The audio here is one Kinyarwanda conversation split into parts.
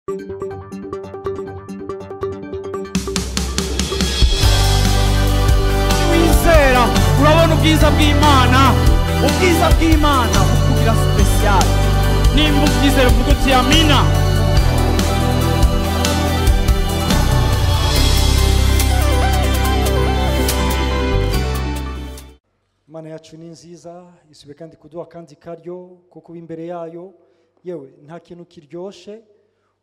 Wizera urabona ubwiza bw'Imana, ubwiza bw'Imana bukugira special. Nimba ubyizera uvuga uti amina. Imana yacu ni nziza, isubiye kandi kuduha kandi karyo ko kuba imbere yayo. Yewe nta kintu kiryoshe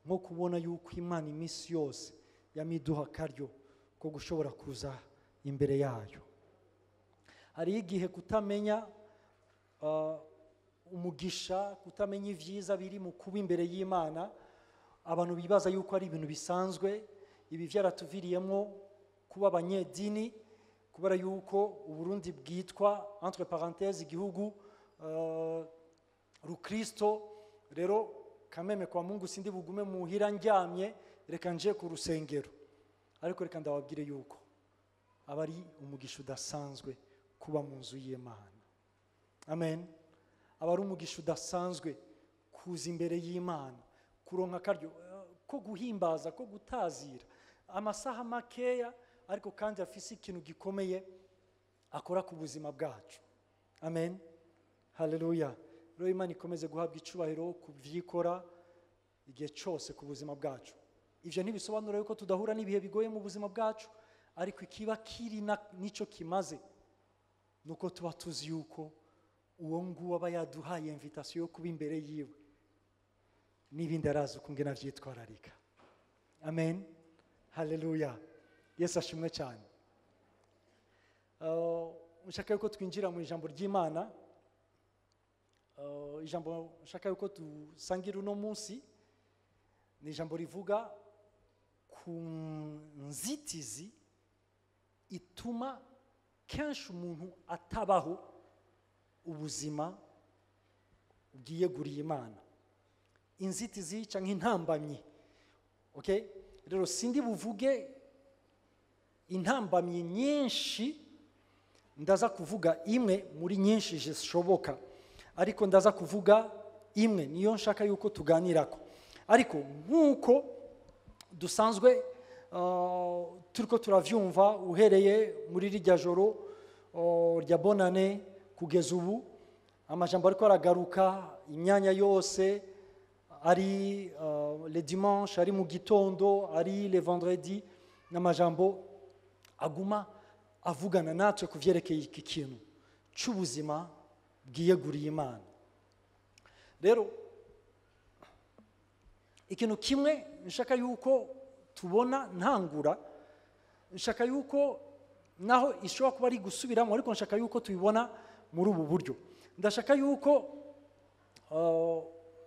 nko kubona yuko Imana iminsi yose yamiduha karyo ko gushobora kuza imbere yayo. Hari igihe kutamenya umugisha, kutamenya ivyiza biri mu kuba imbere y'Imana, abantu bibaza yuko ari ibintu bisanzwe. Ibi vyaratuviriyemo kuba abanyedini, kubera yuko Uburundi bwitwa entre parenthèses igihugu rukristo. Rero kameme kwa Mungu sindi bugume muhira ndyamye, reka nje ku rusengero. Ariko reka ndababwire yuko abari umugisha udasanzwe kuba mu nzu y'Imana. Amen. Abari umugisha udasanzwe kuza imbere y'Imana, kuronka karyo ko guhimbaza, ko gutazira amasaha makeya, ariko kandi afise ikintu gikomeye akora ku buzima bwacu. Amen. Haleluya. Rero Imana ikomeze guhabwa icubahiro ku vyikora igihe cyose ku buzima bwacu. Ivyo ntibisobanura yuko tudahura n'ibihe bigoye mu buzima bwacu, ariko ikiba kiri nico kimaze nuko tuba tuzi yuko uwo nguwo aba yaduhaye invitation yo kuba imbere yiwe, n'ibindi arazi uko ngena vyitwararika. Amen. Haleluya. Yesu ashimwe cyane. Nshaka yuko twinjira mu ijambo ry'Imana. Ijambo nshaka yuko dusangira uno munsi ni ijambo rivuga ku nzitizi ituma kenshi umuntu atabaho ubuzima bwiyeguriye Imana. Inzitizi canke intambamyi. Okay? Rero sindi buvuge intambamyi nyinshi, ndaza kuvuga imwe muri nyinshi zishoboka, ariko ndaza kuvuga imwe niyo nshaka yuko tuganirako. Ariko nkuko dusanzwe turiko turavyumva uhereye muri rijya joro rya bonane kugeza ubu, amajambo ariko aragaruka imyanya yose, ari le dimanche, ari mu gitondo, ari le vendredi, n'amajambo aguma avugana natwe kuvyerekeye iki kintu c'ubuzima bwiyeguriye Imana. Rero ikintu kimwe nshaka yuko tubona ntangura, nshaka yuko naho ishobora kuba ari gusubiramo, ariko nshaka yuko tubibona muri ubu buryo. Ndashaka yuko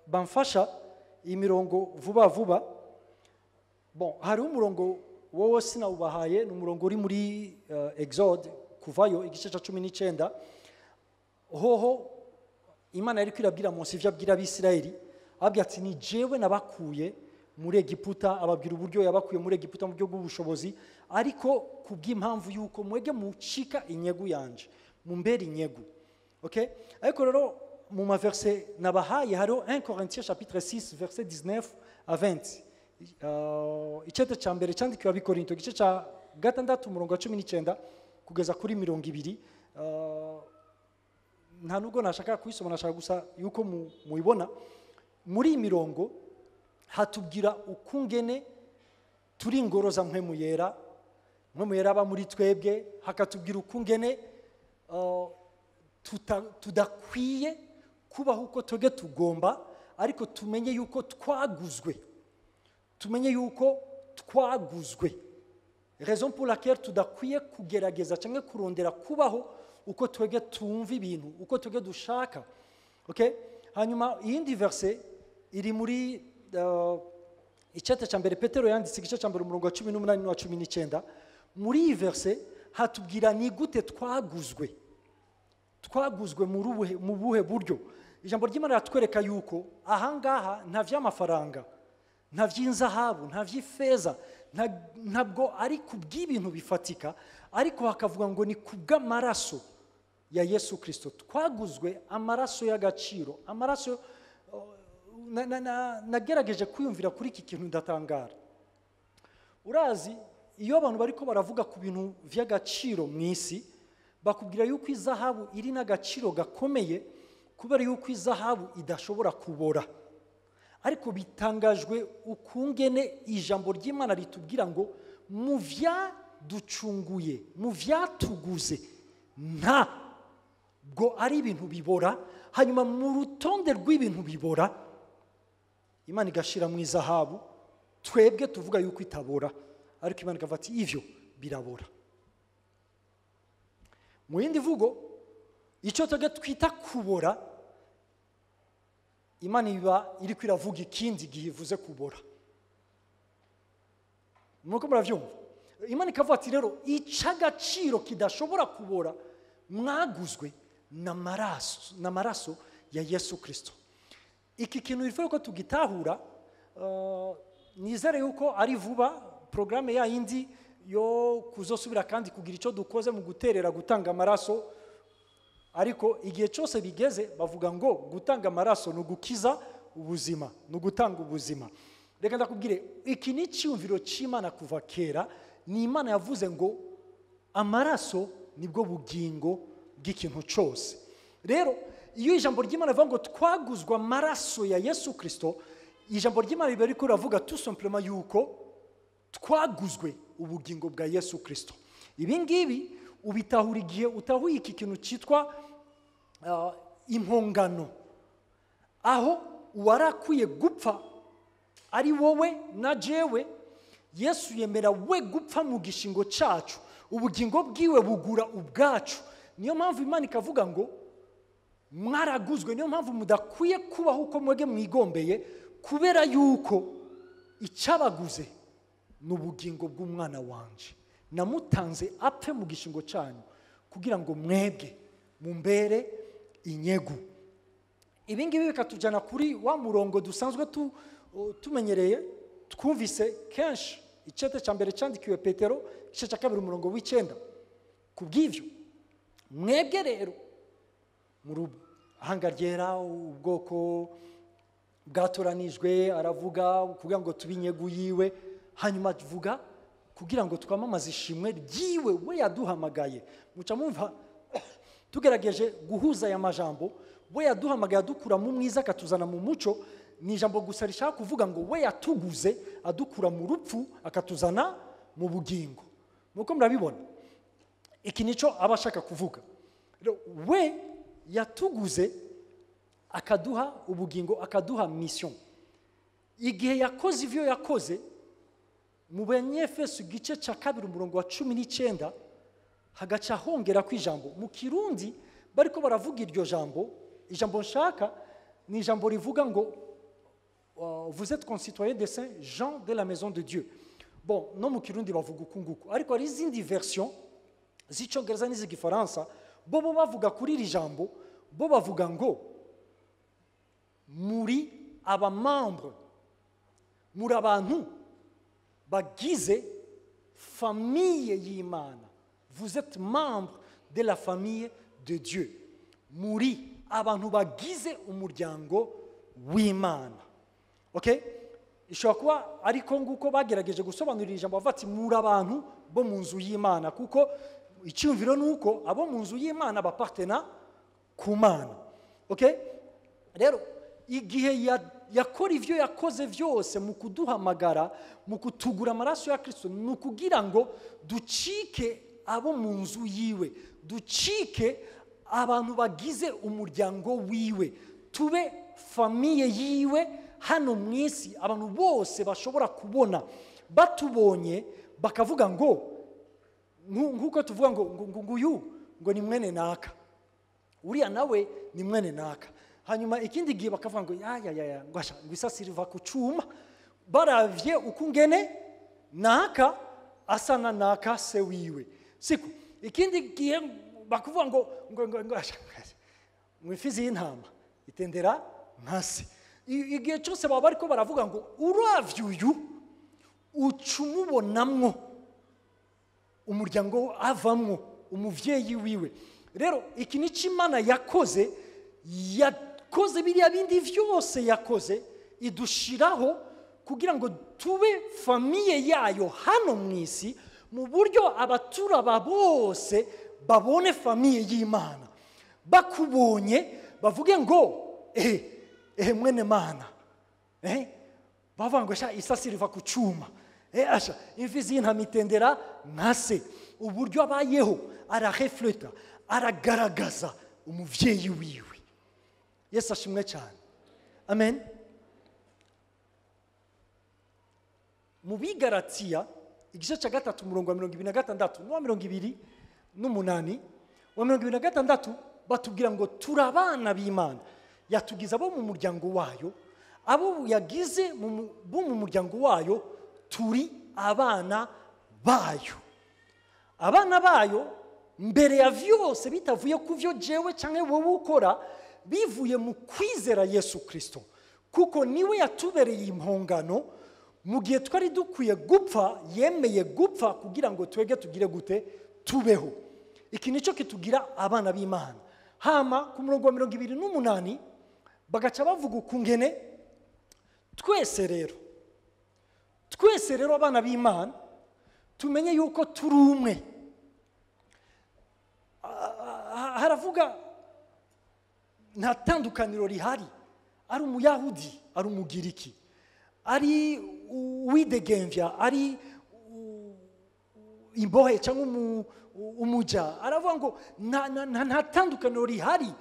bamfasha imirongo vuba vuba. Bon, hari umurongo wowe sinawubahaye, n'umurongo uri muri Exode, kuvayo igice ca 19. Hoho Imana yari kwirabwira Mose ivyo abwira Abisirayeli, ababwira ati ni jewe nabakuye muri Egiputa, ababwira uburyo yabakuye muri Egiputa mu buryo bw'ubushobozi, ariko kubw'impamvu yuko mwege mucika inyegu yanje, mumbere inyegu. Okay? Ariko rero mu maverse nabahaye hariho 1 Corinthiens chapitre 6 verset 19 à 20. Icete ca mbere candikiwe Abikorinto igice ca 6 umurongo wa 19 kugeza kuri 20. Nta nubwo nashaka kuyisoma, nashaka gusa yuko muibona. Muri imirongo hatubwira ukungene turi ingoroza mpwemu yera aba muri twebwe, hakatubwira ukungene tudakwiye kubaho uko twebwe tugomba, ariko tumenye yuko twaguzwe. Tumenye yuko twaguzwe. Raison pour laquelle tudakwiye kugerageza cyangwa kurondera kubaho uko twebwe tumva ibintu, uko twebwe dushaka. Okay? Hanyuma iyindi verse iri muri icete ca mbere Petero yanditse igice ca mbere umurongo wa 18 n'uwa 19. Muri iyi verse hatubwira ni gute twaguzwe. Twaguzwe mu buhe buryo. Ijambo ry'Imana ratwereka yuko ahangaha nta vy'amafaranga, nta vy'inzahabu, nta vy'ifeza, ntabwo ari kubw'ibintu bifatika, ariko hakavuga ngo ni kubw'amaraso ya Yesu Kristo. Twaguzwe amaraso y'agaciro, amaraso nagerageje kwiyumvira kuri iki kintu ndatangara. Urazi iyo abantu bariko baravuga ku bintu vy'agaciro mu isi bakubwira yuko izahabu iri n'agaciro gakomeye kubera yuko izahabu idashobora kubora. Ariko bitangajwe ukungene ijambo ry'Imana ritubwira ngo mu vyaducunguye, mu vyatuguze ntabwo ari ibintu bibora, hanyuma mu rutonde rw'ibintu bibora Imana igashira mu izahabu, twebwe tuvuga yuko itabora, ariko Imana ikavuga ati ivyo birabora. Mu yindi vugo icyo twita kubora, Imana iba iri kwiravuga ikindi gihe ivuze kubora. Nuko muravyumva? Imana ikavuga ati rero icagaciro kidashobora kubora mwaguzwe n'amaraso ya Yesu Kristo. Iki kintu bivuye ko tugitahura, nizere yuko ari vuba programme ya yindi yo kuzosubira kandi kugira icyo dukoze mu guterera gutanga amaraso, ariko igihe cyose bigeze bavuga ngo gutanga amaraso no gukiza ubuzima, no gutanga ubuzima. Reka ndakubwire iki ni cyumviro cy'Imana kuva kera. Ni Imana yavuze ngo amaraso nibwo bugingo bw'ikintu cyose. Rero iyo ijambo ry'Imana rivuga ngo twaguzwa amaraso ya Yesu Kristo, ijambo ry'Imana riba riko ravuga tout simplement yuko twaguzwe ubugingo bwa Yesu Kristo. Ibi ngibi ubitahura igihe utahuye iki kintu cyitwa impongano, aho warakwiye gupfa ari wowe na jewe. Yesu yemera we gupfa mu gishingo cyacu, ubugingo bwiwe bugura ubwacu. Niyo mpamvu Imana ikavuga ngo mwaraguzwe, niyo mpamvu mudakwiye kubaho uko mwege mwigombeye, kubera yuko icyabaguze n'ubugingo bw'umwana wanje namutanze apfe mu gishingo cyanyu kugira ngo mwebwe mumbere inyegu. Ibi ngibi bikatujyana kuri wa murongo dusanzwe tumenyereye, twumvise kenshi icete cya mbere cyandikiwe Petero igice cya kabiri umurongo w'Icyenda. Kubw'ivyo mwebwe rero muri hanga ryera, ubwoko bwatoranijwe, aravuga kugira ngo tubinyegu yiwe, hanyuma avuga kugira ngo twamamaze ishimwe ryiwe we yaduhamagaye. Muca mumva tugerageje guhuza aya majambo, we yaduhamagaye adukura mu mwiza akatuzana mu muco. Ni ijambo gusa rishaka kuvuga ngo we yatuguze adukura mu rupfu akatuzana mu bugingo. Nuko murabibona iki nico abashaka kuvuga. We yatuguze akaduha ubugingo, akaduha mission. Igihe yakoze ivyo yakoze mu Banyefeso igice cya kabiri umurongo wa 19 hagaca hongera ku ijambo mu Kirundi bariko baravuga iryo jambo. Ijambo nshaka ni ijambo rivuga ngo vous êtes concitoyens des saints Jean de la maison de Dieu. Bon, no mu Kirundi bavuga ukunguko, ariko ari izindi version z'icyongereza n'iz'igifaransa bo bavuga kuri iri jambo, bo bavuga ngo muri abamembre, muri abantu bagize famille y'Imana. Vous êtes membre de la famille de Dieu. Muri abantu bagize umuryango w'Imana. Okay? Ishobora kuba ariko nguko bagerageje gusobanurira ijambo bavati muri abantu bo mu nzu y'Imana, kuko icyumviro nuko abo mu nzu y'Imana bapartena ku Mana. Okay? Rero igihe yakora ivyo yakoze vyose mu kuduhamagara, mu kutugura amaraso ya Kristo, nukugira ngo ducike abo mu nzu yiwe, ducike abantu bagize umuryango wiwe, tube famille yiwe hano mwisi. Abantu bose bashobora kubona, batubonye bakavuga ngo nkuko tuvuga ngo uyu ngo ni mwene naka, uriya nawe ni mwene naka. Hanyuma ikindi gihe bakavuga ngo ya ngwasha ngwisasira va ku cuma, baravye ukungene naka asana naka se wiwe. Siku ikindi gihe bakuvuga ngo ngwasha mwifizi y'intama itendera nkase. Igihe cyose baba bariko baravuga ngo uravye uyu ucumubonamwo umuryango avamwo, umuvyeyi wiwe. Rero iki ni Imana yakoze biriya bindi vyose yakoze idushiraho kugira ngo tube famiye yayo hano mu isi, mu buryo abaturaba bose babone famiye y'Imana. Bakubonye bavuge ngo mwene Mana, bavuga ngo isasi riva ku cyuma, asha imfizi y'intama itendera nka se. Uburyo abayeho ararefleta, aragaragaza umuvyeyi wiwe. Yesu ashimwe cyane, amen. Mu Bigalatiya igice cya 3 umurongo wa 26 n'uwa 28 wa 26 batubwira ngo turabana b'Imana, yatugize abo mu muryango wayo, abo yagize bo mu muryango wayo turi abana bayo. Abana bayo mbere ya vyose bitavuye ku vyo jewe canke wowe ukora, bivuye mu kwizera Yesu Kristo, kuko niwe yatubereye impongano mu gihe twari dukwiye gupfa. Yemeye gupfa kugira ngo twege tugire gute, tubeho. Iki nico kitugira abana b'Imana. Hama ku murongo wa 28 bagaca bavuga ukungene twese rero abana b'Imana tumenye yuko turi umwe. Haravuga nta tandukaniro rihari, ari umuyahudi, ari umugiriki, ari uwidegemvya, ari imbohe cyangwa umuja. Aravuga ngo nta tandukaniro rihari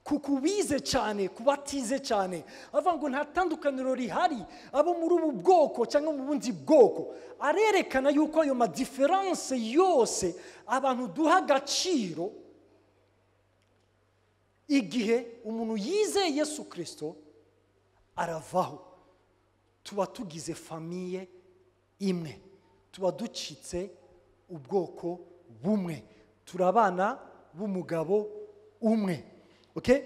kukubize cyane, kubatize cyane. Aravuga ngo nta tandukaniro rihari abo muri ubu bwoko cyangwa mu bundi bwoko. Arerekana yuko ayo ma difference yose abantu duha agaciro igihe umuntu yizeye Yesu Kristo aravaho. Tuba tugize famiye imwe, tuba ducitse ubwoko bumwe, turabana b'umugabo umwe. Okay?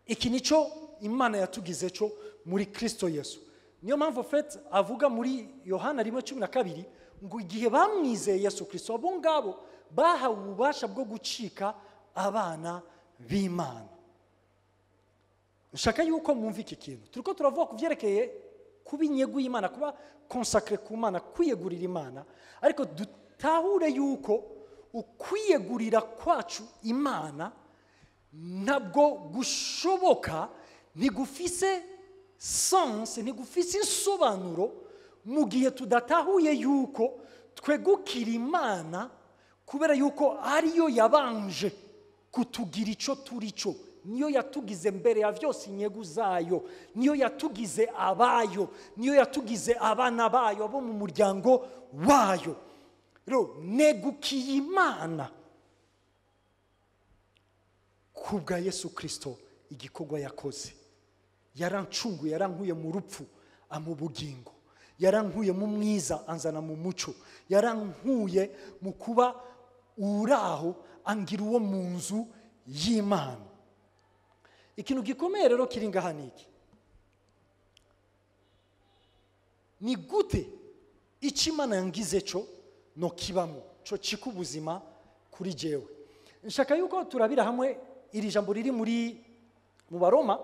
Iki nico Imana yatugize cyo muri Kristo Yesu. Niyo mpamvu fet avuga muri Yohana 1:12 ngo igihe bamwizeye Yesu Kristo, abo ngabo bahawe ububasha bwo gucika abana b'Imana. Nshaka yuko mwumva iki kintu turiko turavuga ku vyerekeye kuba inyegu y'Imana, kuba consacré ku Mana, kwiyegurira Imana, ariko dutahure yuko ukwiyegurira kwacu Imana ntabwo gushoboka, ntigufise sens, ntigufise insobanuro mu gihe tudatahuye yuko twegukira Imana kubera yuko ariyo yabanje kutugira ico turi cyo. Niyo yatugize mbere ya vyose inyegu zayo, niyo yatugize abayo, niyo yatugize abana bayo, abo mu muryango wayo. Rero negukiye Imana kubwa Yesu Kristo, igikorwa yakoze. Yarancunguye, yarankuye mu rupfu amu bugingo, yarankuye mu mwiza anzana mu muco, yarankuye mu kuba uraho angira uwo mu nzu y'Imana. Ikintu gikomeye rero kiri ngaha niki, ni gute icyo Imana yangize cyo no kibamo cyo cika ubuzima kuri jewe. Nshaka yuko turabira hamwe iri jambo riri mu Baroma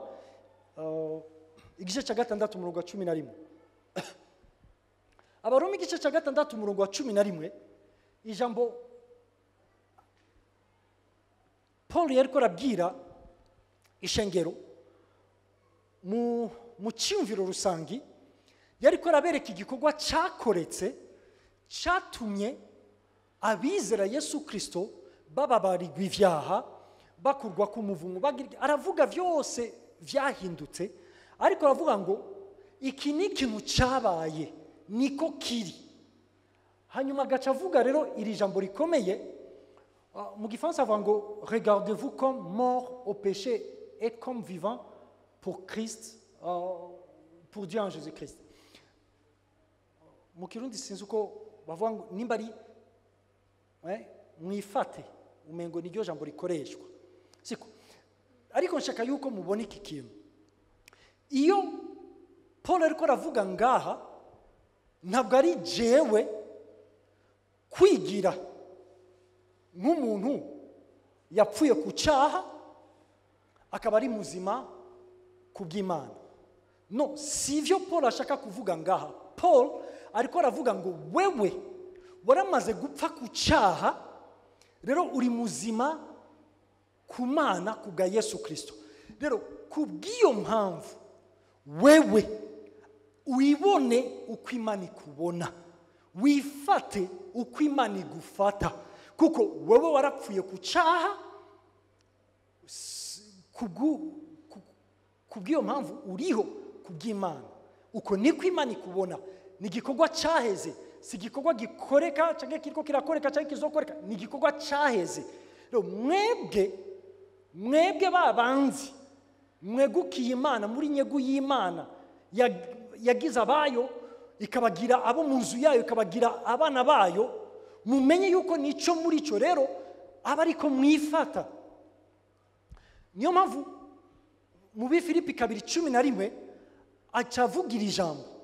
igice cya 6 umurongo wa 11. Abaroma igice cya 6 umurongo wa 11, ijambo Paul yariko arabwira ishengero mu cyumviro rusangi, yariko arabereka igikorwa cyakoretse cyatumye abizera Yesu Kristo bababarirwa ivyaha, bakurwa ku muvumo. Aravuga vyose vyahindutse, ariko aravuga ngo iki ni ikintu cyabaye, niko kiri. Hanyuma agaca avuga rero iri jambo rikomeye mu gifaransa avuga ngo regardez-vous comme mort au péché et comme vivant pour Christ, pour Dieu en Jésus-Christ. Mu Kirundi sinzi uko bavuga ngo nimba ari mwifate umengo niryo jambo rikoreshwa, siko? Ariko nshaka yuko mubona iki kintu. Iyo Paul ariko aravuga ngaha, ntabwo ari jewe kwigira nk'umuntu yapfuye ku cyaha akaba ari muzima ku bw'Imana. no si ibyo paul ashaka kuvuga ngaha. Paul ariko aravuga ngo wewe waramaze gupfa ku cyaha, rero uri muzima ku Mana kubwa Yesu Kristo. Rero kubw'iyo mpamvu wewe wibone uko Imana ikubona, wifate uko Imana igufata, kuko wewe warapfuye ku cyaha. Kubw'iyo mpamvu uriho kubw'Imana, uko niko Imana ikubona. Ni igikorwa cyaheze, si igikorwa gikoreka cyangwa kiriko kirakoreka cyangwa kizokoreka, ni igikorwa cyaheze. Rero mwebwe babanzi mwegukiye Imana, muri nyegu y'Imana yagize abayo ikabagira abo mu nzu yayo, ikabagira abana bayo, mumenye yuko nico muri cyo rero aba ariko mwifata. Niyo mpamvu mu Bifilipi 2:11 acavugira ijambo.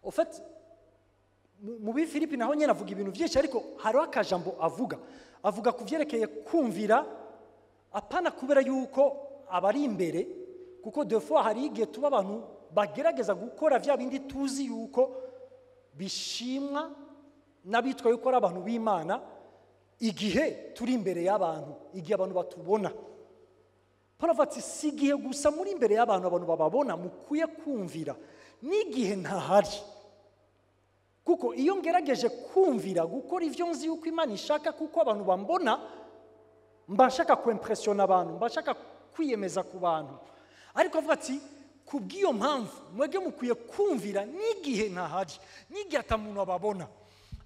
En fait, mu Bifilipi naho nyene avuga ibintu byinshi, ariko hariho akajambo avuga ku byerekeye kumvira, apana kubera yuko abari imbere, kuko deux fois hari igihe tuba abantu bagerageza gukora vya bindi tuzi yuko bishimwa n'abitwa yuko ari abantu b'Imana, igihe turi imbere y'abantu, igihe abantu batubona. Paul avuga ati si igihe gusa muri imbere y'abantu abantu bababona mukwiye kumvira, n'igihe ntahari. Kuko iyo ngerageje kumvira gukora ivyo nzi yuko Imana ishaka kuko abantu bambona, mbashaka kuimpressiona abantu, mbashaka kwiyemeza ku bantu. Ariko avuga ati kubw'iyo mpamvu mwege mukwiye kumvira n'igihe ntahari, n'igihe atamuntu ababona.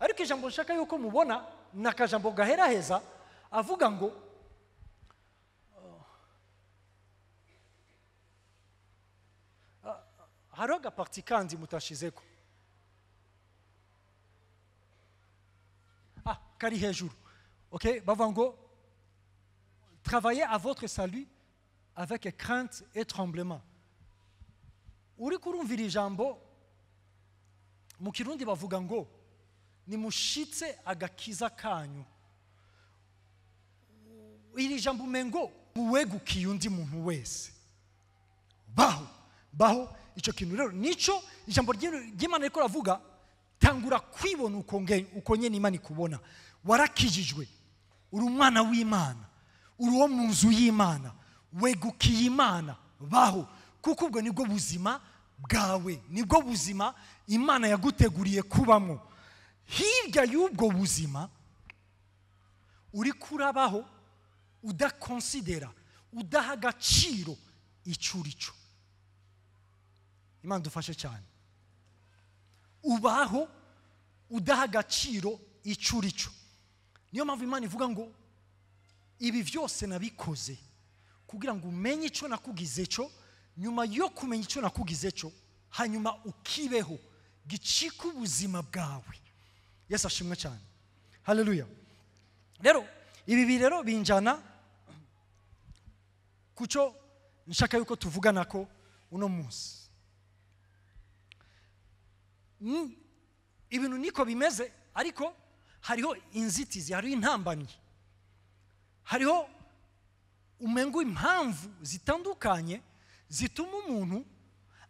Ariko ijambo nshaka yuko mubona nakajambo gaheraheza avuga ngo hariho agaparti kandi mutashizeko, kari hejuru, ok, bavuga ngo travaillez à votre salut avec crainte et tremblement. Uri kurumvira ijambo mu Kirundi bavuga ngo nimushitse agakiza kanyu. Iri jambo mengo muwegukiye undi muntu wese, baho icyo kintu. Rero nico ijambo ry'Imana riko ravuga, tangura kwibona uko nyene Imana ikubona. Warakijijwe, uri umwana w'Imana, uri wo mu nzu y'Imana, wegukiye Imana, baho, kuko ubwo nibwo buzima bwawe, nibwo buzima Imana yaguteguriye kubamo. Hirya y'ubwo buzima uri kurabaho udakonsidera, udaha agaciro icyo uri cyo. Imana dufashe cyane. Ubaho udaha agaciro icyo uri cyo. Niyo mpamvu Imana ivuga ngo ibi byose nabikoze kugira ngo umenye icyo nakugize cyo, nyuma yo kumenya icyo nakugize cyo, hanyuma ukibeho gicika ubuzima bwawe. Yesu ashimwe cyane. Haleluya. Rero ibi rero binjana kucyo nshaka yuko tuvugana ko uno munsi. Ibintu niko bimeze, ariko hariho inzitizi, hariho intambamyi, hariho umengo impamvu zitandukanye zituma umuntu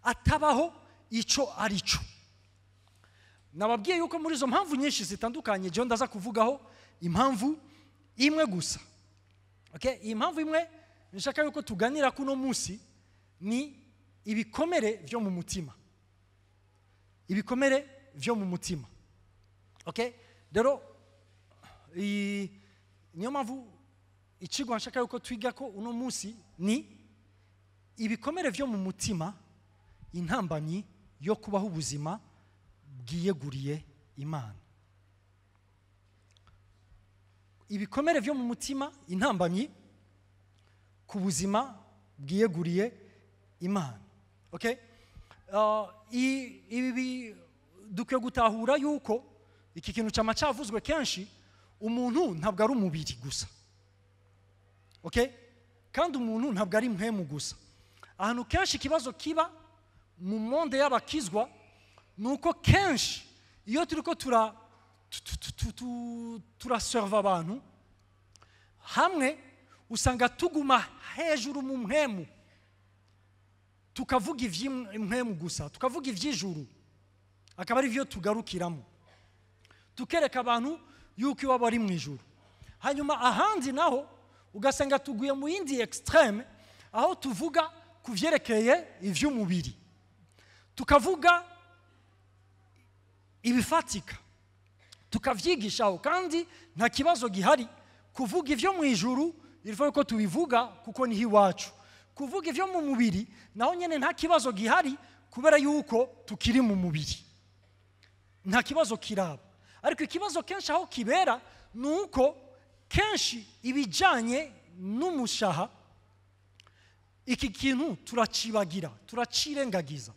atabaho icyo ari cyo. Nababwiye yuko muri izo mpamvu nyinshi zitandukanye je ndaza kuvugaho impamvu imwe gusa. Okay, iyi mpamvu imwe nshaka yuko tuganira kuno munsi ni ibikomere byo mu mutima. Ibikomere byo mu mutima. Okay? Rero niyo mpamvu ikigo nshaka yuko twiga ko uno munsi ni ibikomere byo mu mutima, intambamyi yo kubaho ubuzima bwiyeguriye Imana. Ibikomere byo mu mutima, intambamyi ku buzima bwiyeguriye Imana. Okay? Ibi dukwiye gutahura yuko iki kintu cyamacavuzwe kenshi, umuntu ntabwo ari umubiri gusa. Okay? Kandi umuntu ntabwo ari mpemu gusa. Ahantu kenshi ikibazo kiba mu monde y'abakizwa nuko kenshi iyo turiko turaserva abantu hamwe usanga tuguma hejuru mu mpemu, tukavuga iby'impemu gusa, tukavuga iby'ijuru, akaba ari byo tugarukiramo, tukereka abantu yuko iwabo ari mu ijuru. Hanyuma ahandi naho ugasanga tuguye mu yindi extreme, aho tuvuga ku byerekeye iby'umubiri, tukavuga ibifatika, tukavyigishaho, kandi nta kibazo gihari. Kuvuga ivyo mu ijuru ilifo yuko tubivuga kuko niho iwacu. Kuvuga ivyo mu mubiri naho nyene nta kibazo gihari, kubera yuko tukiri mu mubiri, nta kibazo kiraba. Ariko ikibazo kenshi aho kibera nuko kenshi ibijanye n'umushaha, iki kintu turacibagira, turacirengagiza,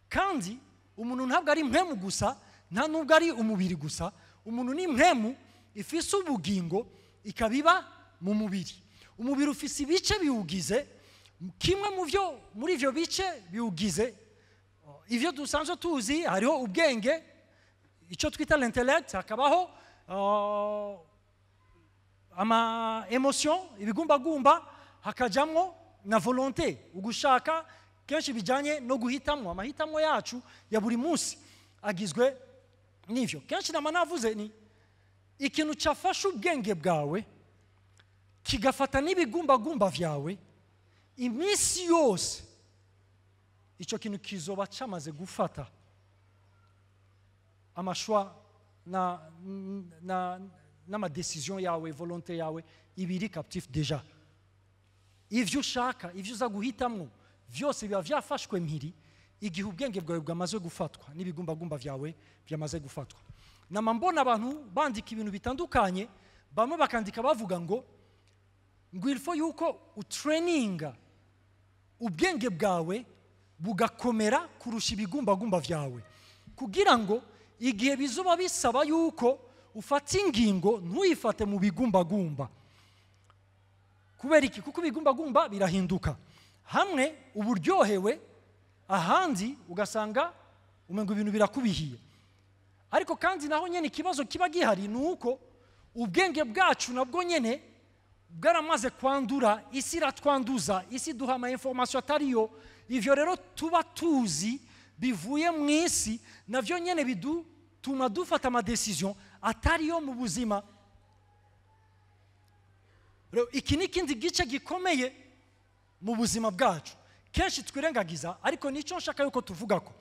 kandi umuntu ntabwo ari impemu gusa, nta nubwo ari umubiri gusa. Umuntu ni impemu ifise ubugingo, ikabiba mu mubiri. Umubiri ufise ibice biwugize, kimwe muri ivyo bice biwugize ivyo dusanzwe tuzi, hariho ubwenge, icyo twita l'intellect, hakabaho ama emotion, ibigumbagumba, hakajamwo na volonté, ugushaka, kenshi bijanye no guhitamwo. Amahitamo yacu ya buri munsi agizwe n'ivyo. Kenshi nama navuze ni ikintu cyafasha ubwenge bwawe kigafata n'ibigumbagumba vyawe, iminsi yose icyo kintu kizoba cyamaze gufata amashwa n'amadecision yawe, volonté yawe ibiri captif deja. Ivyo ushaka, ivyo uza guhitamwo vyose biba vyafashwe mpiri igihe ubwenge bwawe bwamaze gufatwa n'ibigumbagumba vyawe byamaze gufatwa. Nama mbona abantu bandika ibintu bitandukanye, bamwe bakandika bavuga ngo ilfo yuko utraininga ubwenge bwawe bugakomera kurusha ibigumbagumba vyawe, kugira ngo igihe bizuba bisaba yuko ufata ingingo ntuyifate mu bigumbagumba. Kubera iki? Kuko ibigumbagumba birahinduka, hamwe uburyohewe, ahandi ugasanga umengo ibintu birakubihiye. Ariko kandi naho nyene ikibazo kiba gihari nuko ubwenge bwacu nabwo nyene bwaramaze kwandura, isi iratwanduza, isi duha ama information atariyo. Ivyo rero tuba tuzi bivuye mu isi, navyo nyene bidutuma dufata ama decision atariyo mu buzima. Iki ni ikindi gice gikomeye mu buzima bwacu, kenshi twirengagiza, ariko nico nshaka yuko tuvugako.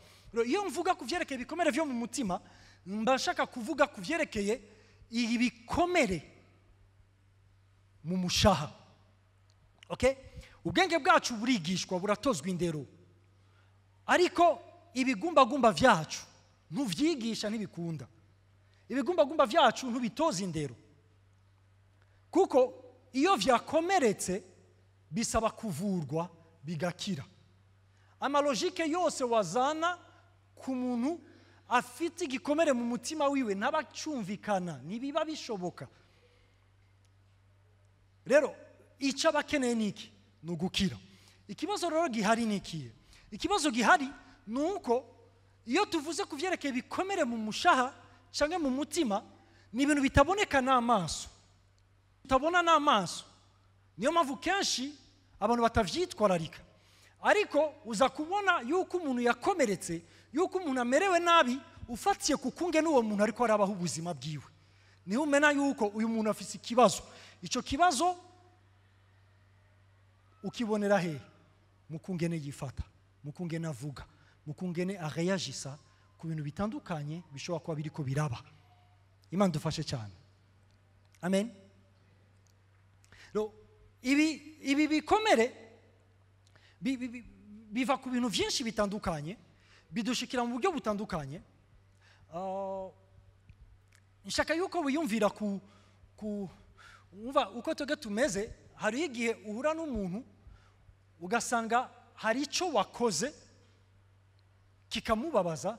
Iyo mvuga ku vyerekeye ibikomere vyo mu mutima, mba nshaka kuvuga ku vyerekeye ibikomere mu mushaha. Okay? Ubwenge bwacu burigishwa, buratozwa indero, ariko ibigumbagumba vyacu ntuvyigisha, ntibikunda. Ibigumbagumba vyacu ntubitoza indero, kuko iyo vyakomeretse bisaba kuvurwa bigakira. Amalogike yose wazana ku muntu afite igikomere mu mutima wiwe ntabacumvikana, nibiba bishoboka. Rero icyo abakeneye niki? Ni ugukira. Ikibazo rero gihari nikiye? Ikibazo gihari nuko iyo tuvuze ku vyerekeye ibikomere mu mushaha cyangwa mu mutima, ni ibintu bitaboneka n'amaso, utabona n'amaso. Niyo mpamvu kenshi abantu batavyitwararika. Ariko uza kubona yuko umuntu yakomeretse, yuko umuntu amerewe nabi, ufatiye kukunge n'uwo muntu ariko arabaho ubuzima bwiwe, niho umena yuko uyu muntu afise ikibazo. Ico kibazo ukibonera he? Mukungene yifata, mukungene avuga, mukungene areyagisa ku bintu bitandukanye bishobora kuba biriko biraba. Imana dufashe cyane. Amen. Ibi bikomere biva ku bintu byinshi bitandukanye, bidushikira mu buryo butandukanye. Nshaka yuko wiyumvira umva uko twebwe tumeze. Hari igihe uhura n'umuntu ugasanga hari icyo wakoze kikamubabaza,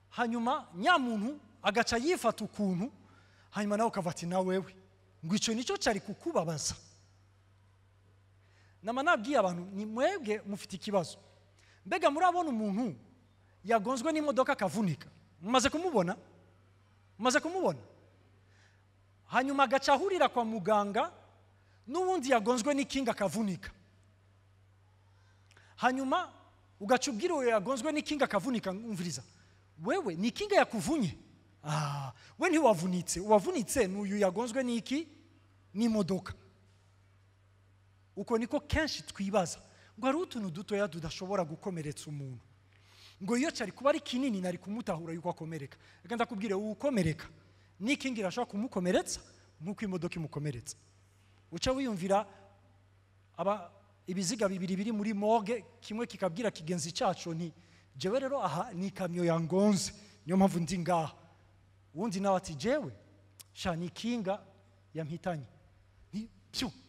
hanyuma nyamuntu agaca yifata ukuntu, hanyuma nawe ukava ati na wewe ngo icyo nicyo cyari kukubabaza. Nama nabwiye abantu, ni mwebwe mufite ikibazo. Mbega murabona umuntu yagonzwe n'imodoka akavunika, mumaze kumubona? Mumaze kumubona? Hanyuma agaca ahurira kwa muganga, n'ubundi yagonzwe n'ikinga akavunika, hanyuma ugaca ubwira uwo yagonzwe n'ikinga akavunika, umviriza, wewe ni ikinga yakuvunye, we ntiwavunitse, uwavunitse n'uyu yagonzwe n'iki, n'imodoka. Uko niko kenshi twibaza ngo hari utuntu dutoya tudashobora gukomeretsa umuntu, ngo iyo cyari kuba ari kinini nari kumutahura yuko akomereka. Reka ndakubwire, ukomereka n'ikinga irashobora kumukomeretsa nk'uko imodoka imukomeretsa. Uca wiyumvira ibiziga bibiri biri muri morgue, kimwe kikabwira kigenzi cyacu nti jewe rero aha ni ikamyo yangonze, niyo mpamvu ndi ngaha. Uwundi nawe ati jewe sha ni ikinga yampitanye.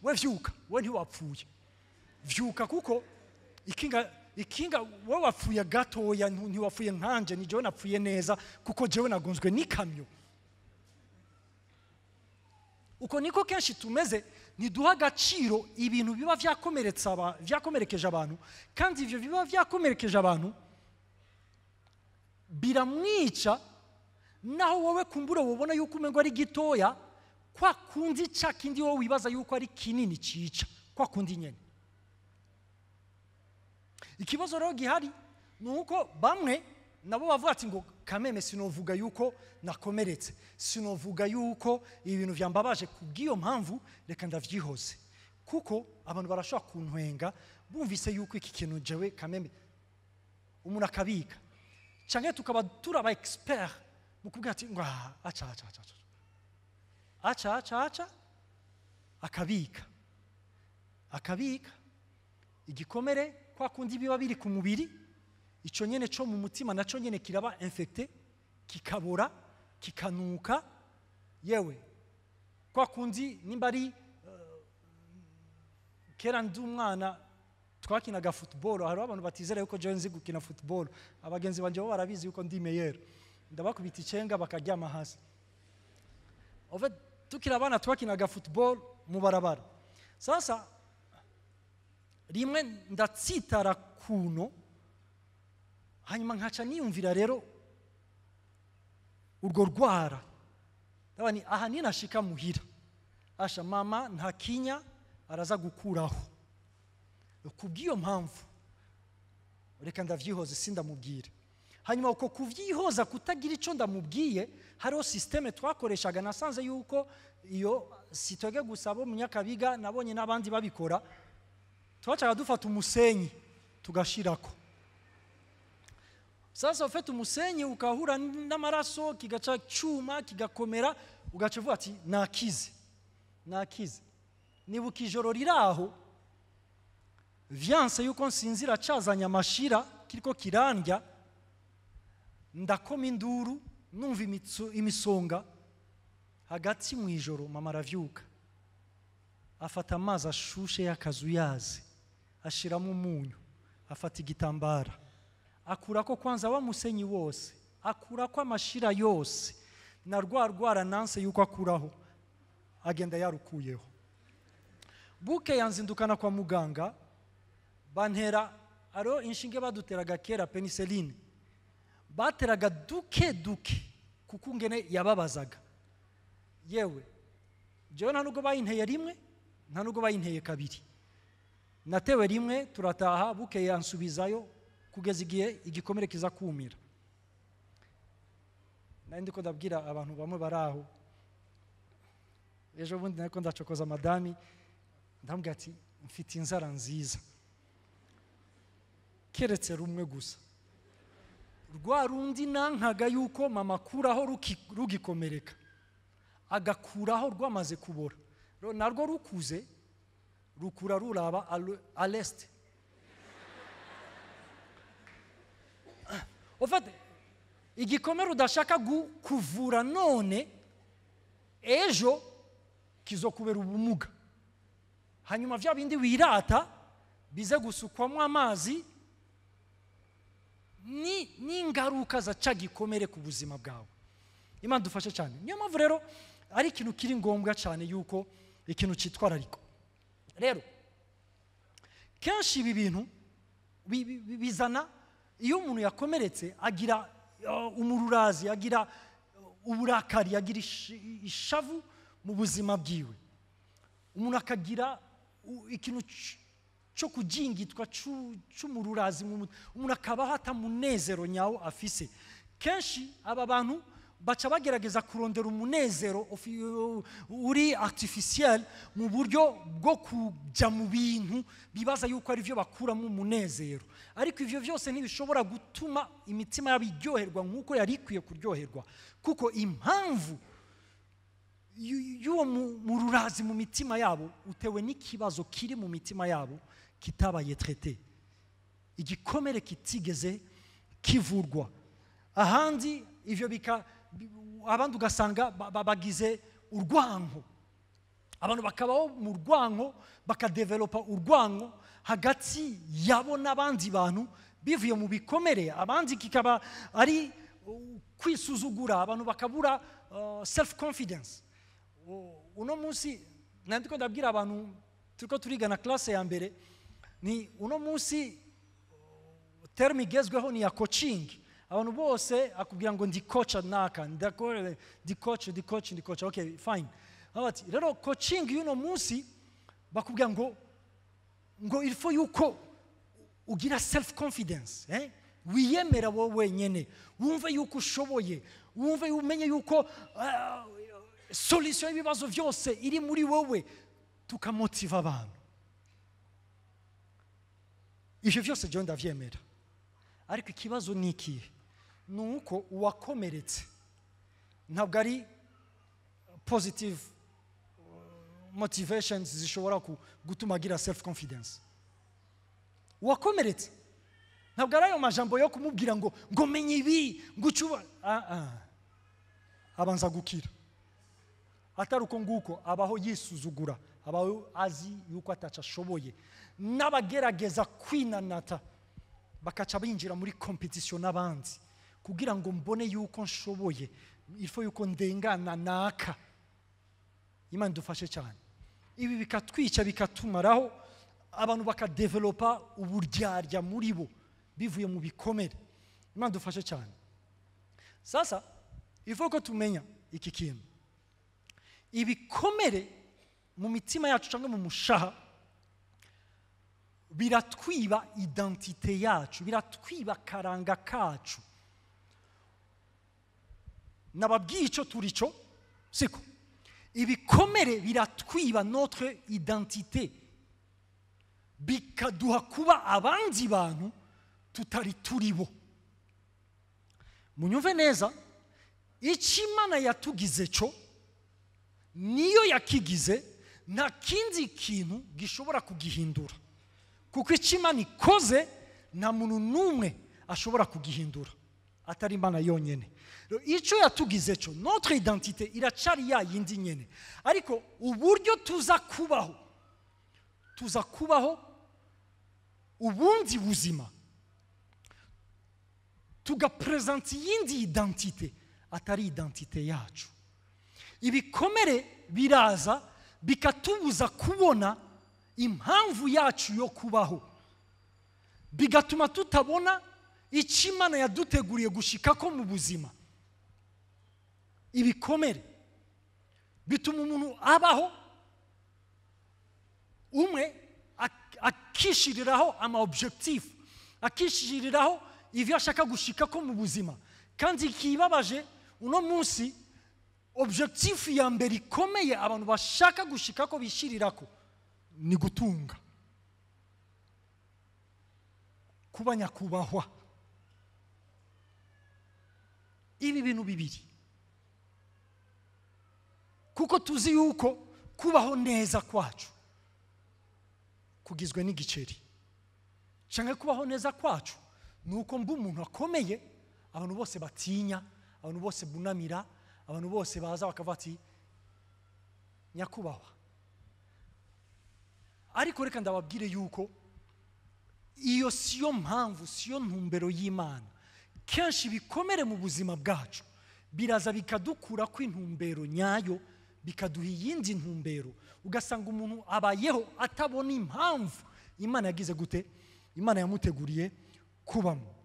We vyuka, we ntiwapfuye, vyuka kuko ikinga we wapfuye gatoya, ntiwapfuye nkanje, ni jewe napfuye neza kuko jewe nagonzwe n'ikamyo. Uko niko kenshi tumeze, ntiduha agaciro ibintu biba vyakomerekeje abantu, kandi ivyo biba vyakomerekeje abantu biramwica, naho wowe kumbura wobona yuko umengo ari gitoya, kwa kundi ca kindi wowe wibaza yuko ari kinini cica, kwa kundi nyene. Ikibazo rero gihari nuko bamwe nabo bavuga ati ngo kameme sinovuga yuko nakomeretse, sinovuga yuko ibintu vyambabaje, kubw'iyo mpamvu reka ndavyihoze, kuko abantu barashobora kuntwenga bumvise yuko iki kintu jewe kameme umuntu akabika, canke tukaba turaba expert mu kuvuga ati ngo aca akabika igikomere, kwa kundi biba biri ku mubiri, ico nyene co mu mutima naco nyene kiraba infecté, kikabora, kikanuka. Yewe kwa kundi nimba ari kera ndi umwana twakinaga football, hari abantu batizera yuko jewe nzi gukina football, abagenzi banje bo barabizi yuko ndi meilleur, ndabakubita icenga bakaryama hasi. Ovet tukira abana twakinaga football mu barabara. Sasa rimwe ndatsitara kuno, hanyuma nkaca niyumvira rero urwo rwara, ndabani aha ninashika muhira, asha mama ntakinya araza gukuraho. Kubw'iyo mpamvu reka ndavyihoze sindamubwire. Hanyuma uko kuvyihoza kutagira ico ndamubwiye, hariho systeme twakoreshaga, nasanze yuko iyo sitoge gusaba mu Nyakabiga, nabonye n'abandi babikora, twacaga dufata umusenyi tugashirako. Sasa ufite umusenyi ukahura n'amaraso, kigaca cyuma kigakomera, ugaca uvuga ati nakize. Nibuka ijoro riraho vyanse yuko nsinzira, cazanya amashira kiriko kirandya, ndakoma induru, numva imisonga. Hagati mu ijoro mama aravyuka, afata amazi ashushe y'akazuyazi, ashiramo umunyu, afata igitambara, akurako kwanza wa musenyi wose, akurako amashira yose, na rwara nanse yuko akuraho, agenda yarukuyeho. Buke yanzindukana kwa muganga, bantera aro inshinge baduteraga kera penicilline, bateraga duke kuko ngene yababazaga. Yewe jewe nta nubwo bayinteye rimwe, nta nubwo bayinteye kabiri, natewe rimwe turataha, buke yansubizayo kugeza igihe igikomere kiza kumira. Nari ndiko ndabwira abantu bamwe baraho, ejo bundi nariko ndacokoza madami, ndamubwira ati mfite inzara nziza, keretse rumwe gusa, rwa rundi nankaga yuko mama akuraho rugikomereka, agakuraho rwamaze kubora, narwo rukuze rukura ruraba à l'est. Ofate igikomere udashaka kuvura none, ejo kizokubera ubumuga, hanyuma vya bindi wirata bize gusukwamo amazi, ni ingaruka za ca gikomere ku buzima bwawe. Imana dufashe cyane. Niyo mpamvu rero ari ikintu kiri ngombwa cyane yuko ikintu cyitwarariko. Rero kenshi ibi bintu bizana, iyo umuntu yakomeretse agira umururazi, agira uburakari, agira ishavu mu buzima bwiwe. umuntu akagira ikintu cyo kujingitwa cy'umururazi mu mutwe, umuntu akabaho atamunezero nyawo afise. Kenshi aba bantu baca bagerageza kurondera umunezero uri artificiel mu buryo bwo kujya mu bintu bibaza yuko ari byo bakuramo umunezero, ariko ivyo byose ntibishobora gutuma imitima yabo iryoherwa nk'uko yari ikwiye kuryoherwa, kuko impamvu y'uwo mururazi mu mitima yabo utewe n'ikibazo kiri mu mitima yabo kitabaye traité, igikomere kitigeze kivurwa. Ahandi ivyo abandi ugasanga bagize urwanko, abantu bakabaho mu rwanko, bakadevelopa urwanko hagati yabo n'abandi bantu bivuye mu bikomere. Abandi kikaba ari kwisuzugura, abantu bakabura self confidence. Uno munsi nandiko ndabwira abantu turiko turigana classe ya mbere, ni uno munsi terme igezweho ni ya coaching. Abantu bose akubwira ngo ndi coach naka, ndi coach, okay fine. Abati rero coaching y'uno munsi bakubwira ngo il faut yuko ugira self confidence, wiyemera wowe nyene, wumve yuko ushoboye, wumve umenye yuko solution y'ibibazo byose iri muri wowe, tukamotiva abantu. Ivyo byose je ndavyemera, ariko ikibazo ni ikihe? Nuko uwakomeretse ntabwo ari positive motivations zishobora gutuma agira self confidence. Uwakomeretse ntabwo ari ayo majambo yo kumubwira ngo menye ibi ngucuba, abanza gukira. Atari uko nguko abaho yisuzugura, abaho azi yuko atacashoboye, n'abagerageza kwinanata bakaca binjira muri competition n'abandi kugira ngo mbone yuko nshoboye, ifo yuko ndengana naka. Imana dufashe cyane. Ibi bikatwica bikatumaraho, abantu bakadevelopa uburyarya muri bo bivuye mu bikomere. Imana dufashe cyane. Sasa ifo ko tumenya iki kintu, ibikomere mu mitima yacu cyangwa mu mushaha biratwiba identite yacu, biratwiba karanga kacu. Nababwiye icyo turico siko, ibikomere biratwiba notre identite, bikaduha kuba abandi bantu tutari turibo. Munyumve neza, Imana yatugize cyo niyo yakigize, nta kindi kintu gishobora kugihindura, kuko Imana ikoze nta muntu n'umwe ashobora kugihindura atari Imana yonyene. Icyo yatugize cyo notre identité iracari ya yindi nyene, ariko uburyo tuza kubaho ubundi buzima, tugapresenta yindi identité atari identité yacu. Ibikomere biraza bikatubuza kubona impamvu yacu yo kubaho, bigatuma tutabona icyo Imana yaduteguriye gushikako mu buzima. Ibikomere bituma umuntu abaho, umwe akishiriraho ama objectif, akishiriraho ivyo ashaka gushikako mu buzima, kandi kibabaje uno munsi objectif ya mbere ikomeye abantu bashaka gushikako bishirirako ni gutunga, kuba nyakubahwa. Ibi bintu bibiri, kuko tuzi yuko kubaho neza kwacu kugizwe n'igiceri, cyangwa kubaho neza kwacu nuko mba umuntu akomeye, abantu bose batinya, abantu bose bunamira, abantu bose baza bakavuga ati nyakubahwa. Ariko reka ndababwire yuko iyo siyo mpamvu, siyo ntumbero y'Imana. Kenshi bikomere mu buzima bwacu biraza bikadukura ku intumbero nyayo, bikaduha iyindi ntumbero, ugasanga umuntu abayeho atabona impamvu Imana yagize gute, Imana yamuteguriye kubamo.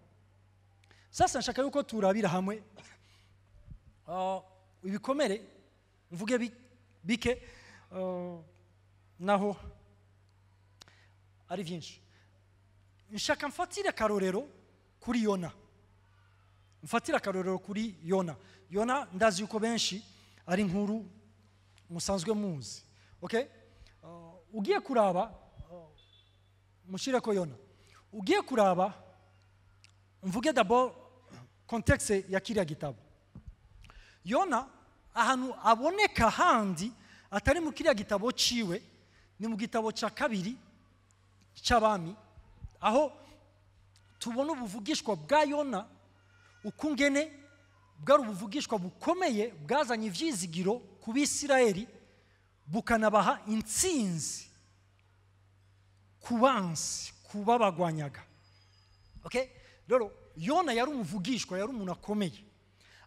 Sasa nshaka yuko turabira hamwe ibikomere, mvuge bike, naho ari byinshi. Nshaka mfatire akarorero kuri Yona. Mfatire akarorero kuri Yona. Yona ndazi yuko benshi ari inkuru musanzwe muzi. Okay? Ugiye kuraba mushire ko Yona. Ugiye kuraba mvuge d'abord contexte ya kiriya gitabo. Yona ahantu aboneka handi atari mu kiriya gitabo ciwe ni mu gitabo ca kabiri c'abami, aho tubona ubuvugishwa bwa Yona ukungene bwari ubuvugishwa bukomeye bwazanye ivyizigiro ku Bisirayeli bukanabaha intsinzi kubansi kubabagwanyaga. Okay? Rero Yona yari umuvugishwa, yari umuntu akomeye,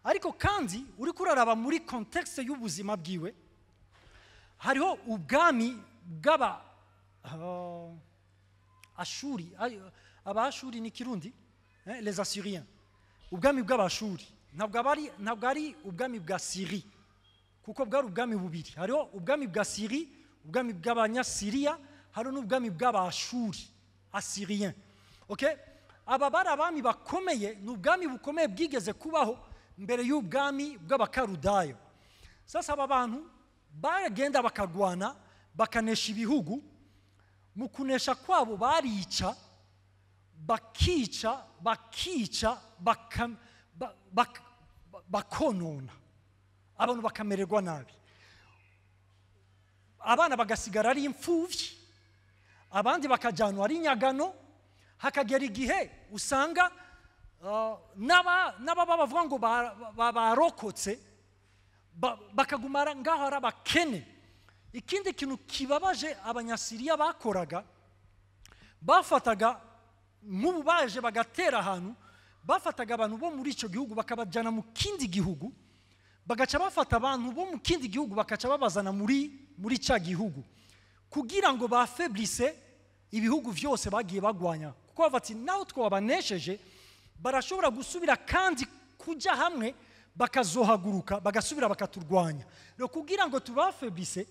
ariko kandi uri kuraraba muri context y'ubuzima bwiwe hariho ubwami bw'aba Ashuri. Abashuri ni Kirundi, les Assyriens. Ubwami bw'Abashuri ntabwo ari ubwami bwa Syrie, kuko bwari ubwami bubiri. Hariho ubwami bwa Syrie, ubwami bw'Abanyasiriya, hari n'ubwami bw'Abashuri, Assyrien. Okay? Aba bari abami bakomeye, ni ubwami bukomeye bwigeze kubaho mbere y'ubwami bw'Abakarudayo. Sasa aba bantu bagenda bakagwana bakanesha ibihugu, mu kunesha kwabo barica bakica bakonona, abantu bakamererwa nabi, abana bagasigara ari imfuvyi, abandi bakajyanwa ari inyagano. Hakagera igihe usanga n'ababa bavuga ngo barokotse bakagumara ngaho ari abakene. Ikindi kintu kibabaje Abanyasiriya bakoraga, bafataga nk'ubu baje bagatera ahantu, bafataga abantu bo muri icyo gihugu bakabajyana mu kindi gihugu, bagaca bafata abantu bo mu kindi gihugu bakaca babazana muri cya gihugu, kugira ngo bafeblise ibihugu byose bagiye bagwanya. Kuko bati naho twabanesheje barashobora gusubira kandi kujya hamwe bakazohaguruka bagasubira bakaturwanya. Rero kugira ngo tubafeblise,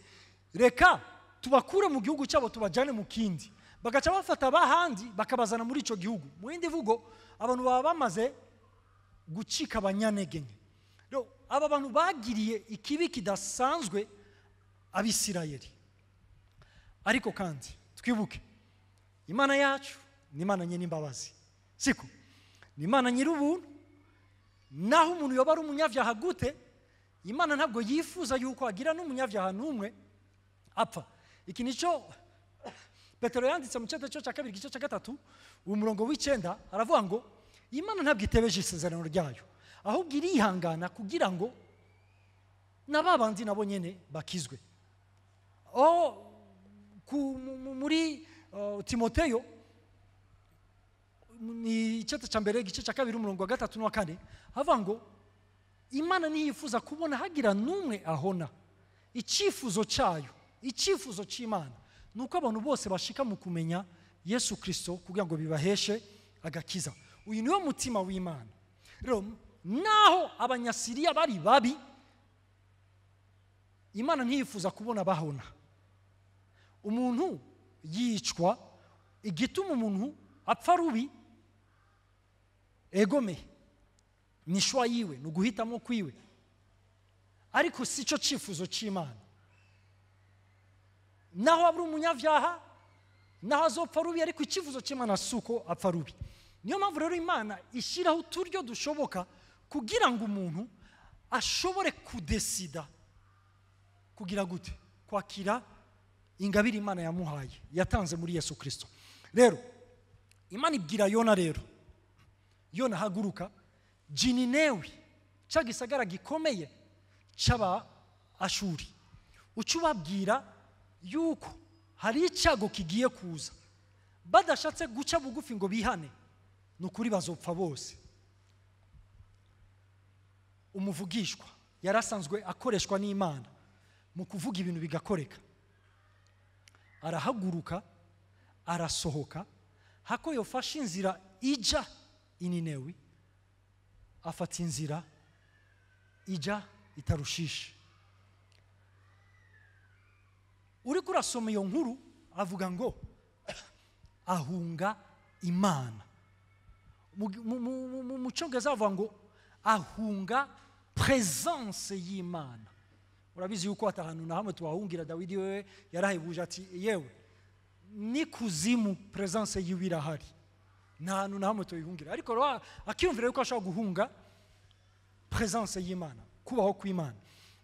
reka tubakure mu gihugu cyabo tubajyane mu kindi, bagaca bafata abahandi bakabazana muri icyo gihugu. Mu yindi vugo abantu baba bamaze gucika abanyantege nke. Rero aba bantu bagiriye ikibi kidasanzwe Abisirayeli. Ariko kandi twibuke Imana yacu ni Imana nyine imbabazi, siko? Ni Imana nyir'ubuntu. Naho umuntu yoba ari umunyabyaha gute, Imana ntabwo yifuza yuko agira n'umunyabyaha n'umwe apfa. Iki nico Petero yanditse mu cyete cya kabiri gice cya 3 umurongo w'9, aravuga ngo Imana ntabwo itebeje isezerano ryayo, ahubwo irihangana kugira ngo n'ababandi nabo nyene bakizwe. Muri Timoteyo ni icyete cya mbere gice cya kabiri umurongo wa 3 n'uwa 4 havuga ngo Imana ntiyifuza kubona hagira n'umwe ahona. Icyifuzo cyayo, icyifuzo cy'Imana nuko abantu bose bashika mu kumenya Yesu Kristo kugira ngo bibaheshe agakiza. Uyu niwo mutima w'Imana. Rero naho Abanyasiriya bari babi, Imana ntiyifuza kubona bahona. Umuntu yicwa, igituma umuntu apfa rubi egome ni shwa yiwe, no guhitamo kwiwe, ariko si cyo cyifuzo cy'Imana. Naho aburi umunyavyaha, naho azopfa rubi, ariko icyifuzo cy'Imana suko apfa rubi. Niyo mpamvu rero Imana ishyiraho uturyo dushoboka kugira ngo umuntu ashobore kudesida kugira gute, kwakira ingabire Imana yamuhaye yatanze muri Yesu Kristo. Rero Imana ibwira Yona, rero Yona haguruka Jininewi, cya gisagara gikomeye cy'aba Ashuri, ucubabwira yuko hari icyago kigiye kuza, badashatse guca bugufi ngo bihane, nukuri bazopfa bose. Umuvugishwa yarasanzwe akoreshwa n'Imana mu kuvuga ibintu bigakoreka. Arahaguruka, arasohoka, hako yofashe inzira ija Ininewi, afata inzira ija Itarushishi. uriko urasoma iyo nkuru avuga ngo ahunga Imana. Mu cyongereza avuga ngo ahunga presence y'Imana. Urabizi yuko atahantu na hamwe tuhahungira. Dawidi wewe yarahebuje ati yewe ni kuzimu presence yiwe irahari, nta hantu na hamwe tuyihungira. Ariko akiyumvira yuko ashobora guhunga presence y'Imana, kubaho kw'Imana.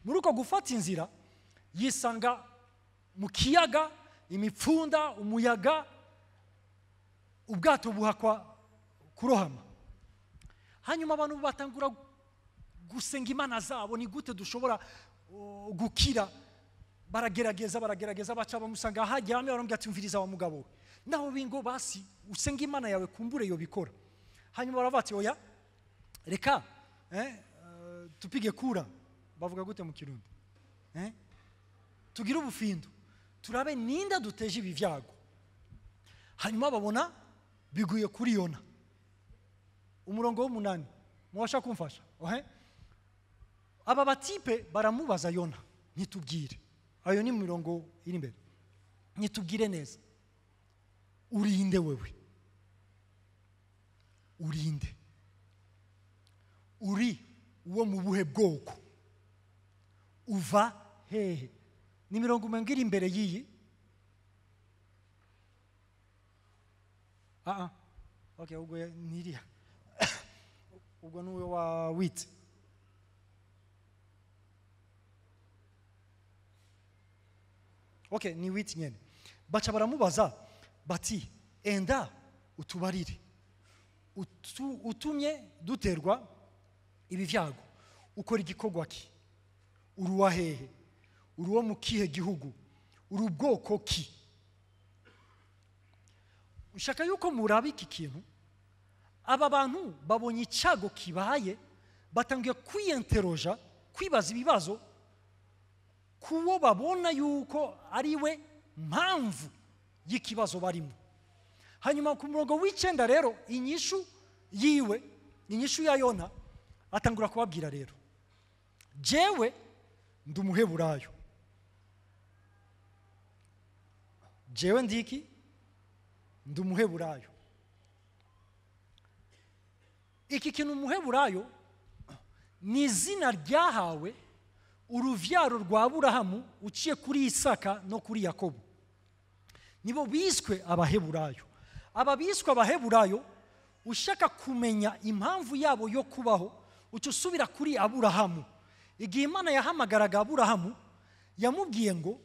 Muri uko gufata inzira yisanga mu kiyaga, imipfunda, umuyaga, ubwato buhakwa kurohama. Hanyuma abantu batangura gusenga Imana zabo, ni gute dushobora gukira. Baragerageza baca bamusanga hajyamye, baramubwira ati mviriza wa mugabo, naho bingo basi usenga Imana yawe kumbure yo bikora. Hanyuma baravuga ati oya reka tupige kura, bavuga gute mu Kirundi, tugire ubufindo turabe ninda duteje ibi vyago. Hanyuma babona biguye kuri Yona. Umurongo w'8 mwasha kumfasha. Aba batipe baramubaza Yona, nitubwire. Ayo ni mirongo iri imbere. Nitubwire neza, urinde wewe, urinde, uri uwo mu buhe bwoko, uva hehe? Ni mirongo iri imbere yiyi. Okay, ubwo niriya ubwo nuwe wa wit. Okay, ni wit nyene. Baca baramubaza bati enda utubarire, utumye duterwa ibi vyago, ukora igikorwa ki, uruwa hehe, uruwo mu kihe gihugu, urubwoko ki? Ushaka yuko murabi iki kintu. Aba bantu babonye icyago kibaye, batangiye kwiyenteroja, kwibaza ibibazo kuwo babona yuko ari we mpamvu y'ikibazo barimo. Hanyuma ku murongo w'9 rero inyishu yiwe, inyishu ya Yona, atangura kubabwira rero, jewe ndi umuheburayo, jewe ndiki ndi umuheburayo. Iki kintu umuheburayo ni izina ryahawe uruvyaro rwa Aburahamu uciye kuri Isaka no kuri Yakobo. Nibo biswe abaheburayo. Aba biswe abaheburayo, ushaka kumenya impamvu yabo yo kubaho, ucusubira kuri Aburahamu. Igihe Imana yahamagaraga Aburahamu, yamubwiye ngo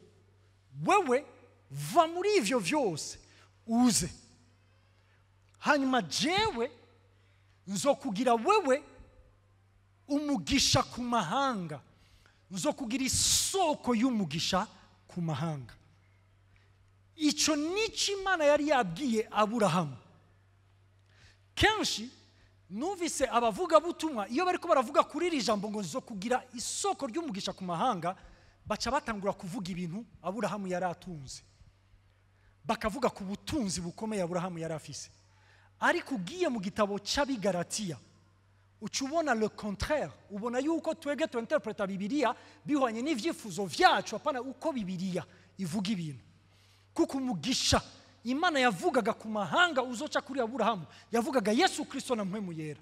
wewe va muri ivyo vyose uze, hanyuma jewe nzokugira wewe umugisha ku mahanga, nzokugira isoko y'umugisha ku mahanga. Ico nico Imana yari yabwiye Aburahamu. Kenshi numvise abavuga butumwa iyo bariko baravuga kuri iri jambo ngo nzokugira isoko ry'umugisha ku mahanga, baca batangura kuvuga ibintu Aburahamu yari atunze, bakavuga ku butunzi bukomeye Aburahamu yari afise. Ariko ugiye mu gitabo c'Abigalatiya ucubona le contraire, ubona yuko twege tuinterpreta Bibiliya bihwanye n'ivyifuzo vyacu, apana uko Bibiliya ivuga ibintu. Kuko umugisha Imana yavugaga ku mahanga uzoca kuri Aburahamu, yavugaga Yesu Kristo na mpwemu yera.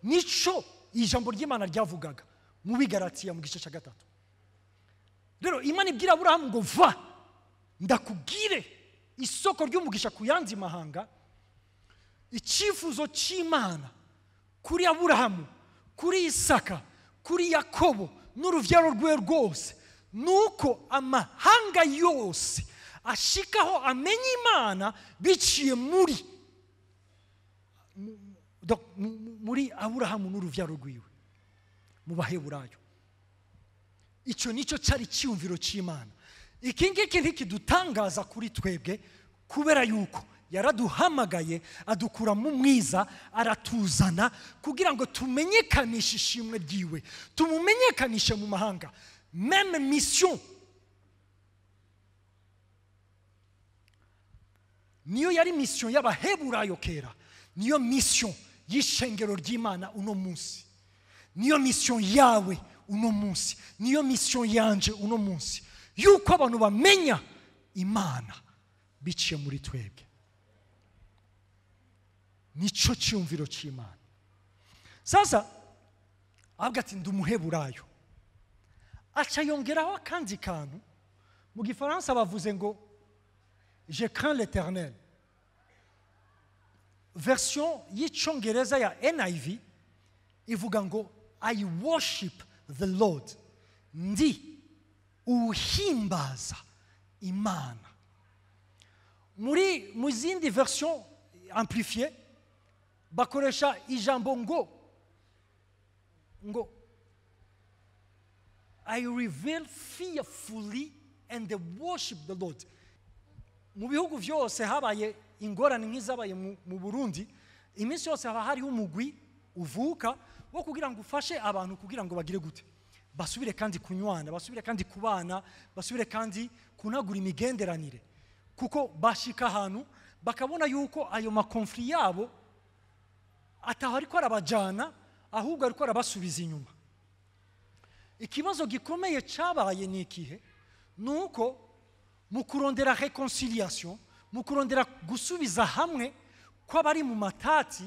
Nico ijambo ry'Imana ryavugaga mu Bigalatiya mu gice ca 3. Rero Imana ibwira Aburahamu ngo va ndakugire isoko ry'umugisha ku yandi mahanga. Icifuzo c'Imana kuri Aburahamu, kuri Isaka, kuri Yakobo n'uruvyaro rwe rwose, nuko amahanga yose ashikaho amenya Imana biciye muri Aburahamu n'uruvyaro rwiwe mu baheburayo. Ico nico cari cyumviro c'Imana. Iki ngiki ntikidutangaza kuri twebwe, kubera yuko yaraduhamagaye adukura mu mwiza aratuzana kugira ngo tumenyekanishe ishimwe ryiwe, tumumenyekanishe mu mahanga. Même mission niyo yari mission y'abaheburayo kera, niyo mission y'ishengero ry'Imana uno munsi, niyo mission yawe uno munsi, niyo mission yanje uno munsi. yuko abantu bamenya imana biciye muri twebwe. Nico cyumviro cy'Imana. Sasa avuga ati ndi umuheburayo, aca yongeraho akandi kantu. Mu gifaransa bavuze ngo je crains l'Éternel. Version y'icyongereza ya NIV ivuga ngo I worship the Lord. Ndi uhimbaza Imana. Mu zindi version amplifiée bakoresha ijambo ngo I reveal fearfully and worship the Lord. Mu bihugu byose habaye ingorane nk'izabaye mu Burundi, iminsi yose haba hariho umugwi uvuka wo kugira ngo ufashe abantu kugira ngo bagire gute, basubire kandi kunywana, basubire kandi kubana, basubire kandi kunagura imigenderanire, kuko bashika ahantu bakabona yuko ayo makonfli yabo ataho ariko arabajana, ahubwo ariko arabasubiza inyuma. Ikibazo gikomeye cyabaye ni ikihe? Nuko mu kurondera reconciliation, mu kurondera gusubiza hamwe kw'abari mu matati,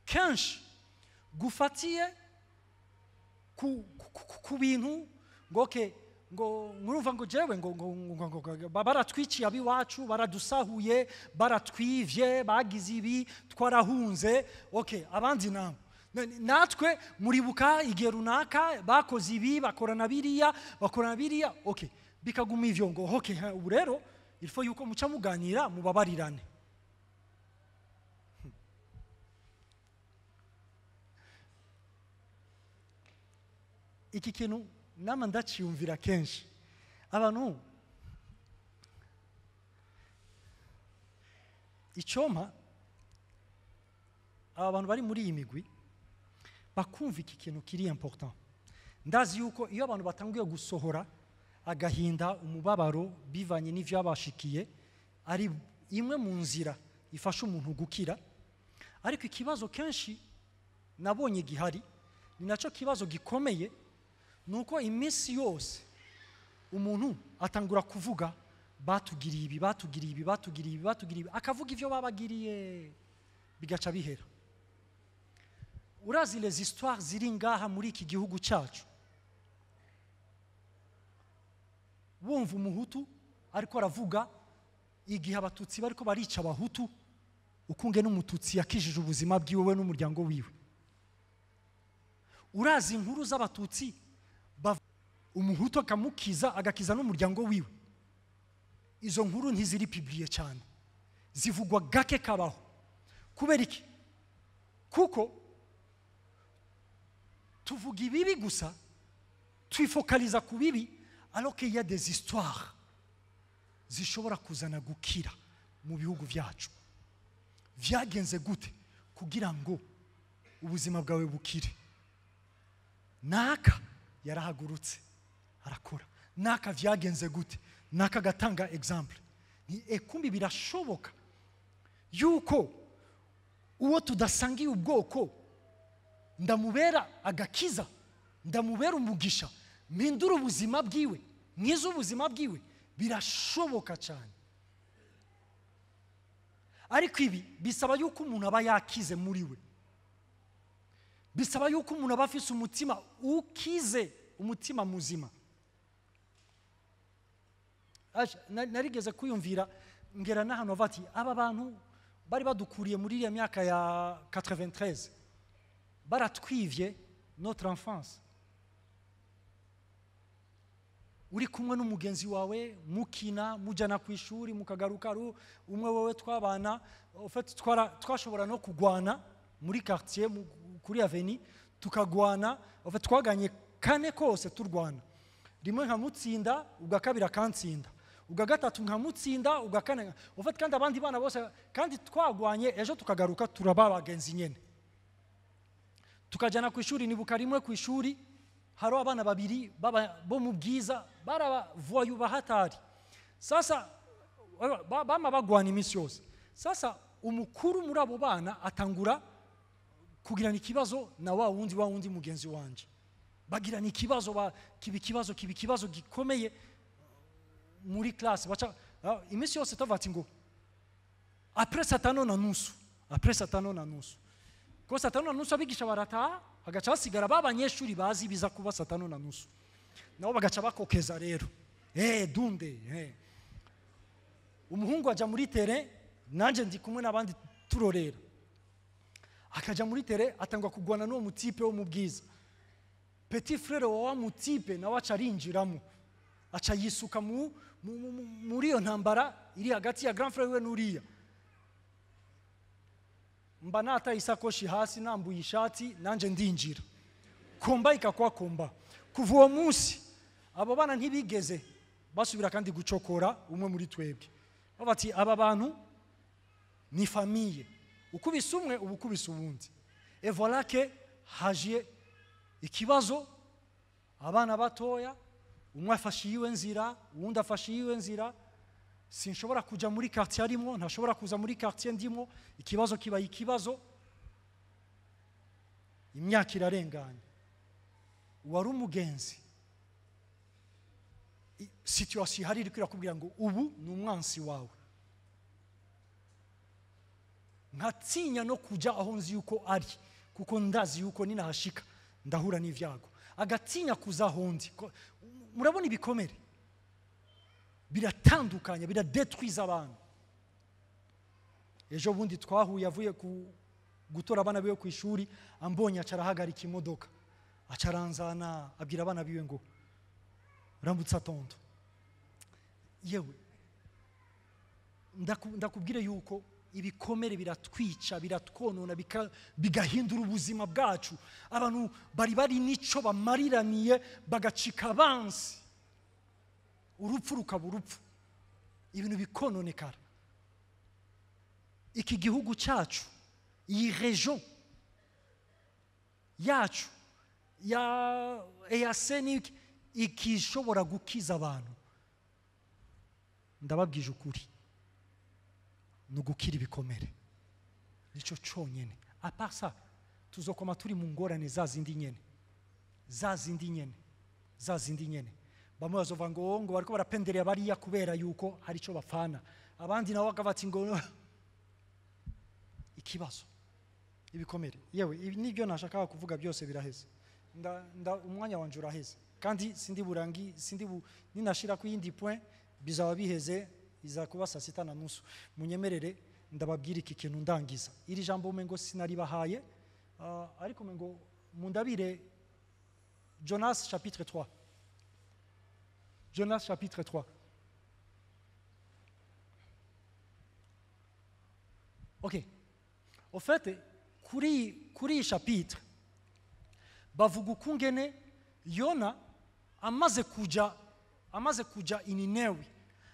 kenshi gufatiye ku bintu ngo murumva ngo jewe ngo baratwiciye abiwacu, baradusahuye, baratwivye, bagize ibi, twarahunze. Abandi namwe natwe muribuka igihe runaka bakoze ibi, bakorana biriya, bikaguma ivyo ngo ubu rero ilfo yuko muca muganira mubabarirane. Iki kintu nama ndaciyumvira kenshi. Abantu icyoma abantu bari muri iyi migwi bakumva iki kintu kiri important. Ndazi yuko iyo abantu batangiye gusohora agahinda, umubabaro bivanye n'ivyabashikiye, ari imwe mu nzira ifasha umuntu gukira. Ariko ikibazo kenshi nabonye gihari, ni naco kibazo gikomeye, nuko iminsi yose umuntu atangura kuvuga batugiriye ibi, akavuga ivyo babagiriye, bigaca bihera. Urazi les histoires ziri ngaha muri iki gihugu cyacu, wumva umuhutu ariko aravuga igihe abatutsi bariko barica abahutu, ukunge n'umututsi yakijije ubuzima bwiwe n'umuryango wiwe. Urazi inkuru z'abatutsi umuhutu akamukiza, agakiza n'umuryango wiwe. Izo nkuru ntiziri publiye cyane, zivugwa gake kabaho. Kubera iki? Kuko tuvuga ibibi gusa, twifokaliza ku bibi, alors qu'il y a des histoires zishobora kuzana gukira mu bihugu byacu. Vyagenze gute kugira ngo ubuzima bwawe bukire? Naka yarahagurutse arakora, naka vyagenze gute, naka gatanga example. Ni ekumbi birashoboka yuko uwo tudasangiye ubwoko ndamubera agakiza, ndamubera umugisha, mpindura ubuzima bwiwe, mwiza ubuzima bwiwe. Birashoboka cyane. Ariko ibi bisaba yuko umuntu aba yakize muri we, bisaba yuko umuntu aba afise umutima ukize, umutima muzima. Narigeze kwiyumvira ngera n'ahantu bati aba bantu bari badukuriye muri iriya myaka ya 93 baratwivye notre enfance. Uri kumwe n'umugenzi wawe mukina, mujana ku ishuri, mukagaruka umwe wewe twabana, en fait twashobora no kugwana muri quartier kuri avenue, tukagwana, en fait twaganye kane kose turwana. Rimwe nkamutsinda, ugakabira kantsinda, ugagatatu nkamutsinda, ugakane. En fait kandi abandi bana bose kandi twagwanye, ejo tukagaruka turaba bagenzi nyene. Tukajana ku ishuri, nibuka rimwe ku ishuri haro abana babiri bo mu bwiza baravoyu bahatari. Sasa bama bagwana iminsi yose. Sasa umukuru muri abo bana atangura kugirana ikibazo na wa wundi mugenzi wanje. bagirana ikibazo kiba ikibazo gikomeye muri classe baca iminsi yose tavuga ati ngo après saa tanu na nusu ko saa tanu na nusu abigisha barataha bagaca basigara b'abanyeshuri bazi biza kuba saa tanu na nusu nabo bagaca bakokeza rero dunde umuhungu ajya muri tere nanjye ndi kumwe n'abandi turorera akaja muri tere atangwa kugwana n'uwo mutipe wo mu bwiza petit frère wa mutipe nawe aca arinjiramo aca yisuka muri iyo ntambara iri hagati ya grand frère we n'uriya mba nataye isakoshi hasi nambuye ishati nanjye ndinjira komba ikakwa komba kuva uwo munsi abo bana ntibigeze basubira kandi gucokora umwe muri twebwe bati aba bantu ni famille ukubise umwe ubukubise ubundi et voilà que haje ikibazo abana batoya umwe afashe iwe nzira uwundi afashe iwe nzira sinshobora kuja muri quartier arimo ntashobora kuza muri quartier ndimo ikibazo kiba ikibazo imyaka irarenganye wari umugenzi situation hari iri kwirakubwira ngo ubu ni umwansi wawe nkatinya no kuja aho nzi yuko ari kuko ndazi yuko ninahashika ndahura n'ivyago agatinya kuza hondi murabona ibikomere biratandukanye biradetwiza abantu ejo bundi twahuye avuye gutora abana biwe ku ishuri ambonye acarahagarika imodoka acaranzana abwira abana biwe ngo rambutsa tonto yewe ndakubwire yuko ibikomere biratwica biratwonona bigahindura ubuzima bwacu abantu bari nico bamariraniye bagacika abansi urupfu rukaba urupfu ibintu bikononekara iki gihugu cyacu iyi region yacu ya EAC ikishobora gukiza abantu ndababwije ukuri nugukira ibikomere nico cyonyene aparsa tuzokoma turi mu ngorane za zindi nyene bamwe bazova ngo bariko barapenderera bariya kubera yuko hari ico bafana abandi nabo bakavati ngo ikibazo ibikomere yewe nibyo nashaka kuvuga byose biraheze umwanya wanje uraheze kandi ninashira ku yindi point bizaba biheze iza kuba saa sita na nusu munyemerere ndababwira iki kintu ndangiza iri jambo umengo sinaribahaye ariko umengo mundabire Jonas chapitre 3 Jonas chapitre 3 ok au fait kuri chapitre bavuga ukungene Yona amaze kuja ininewi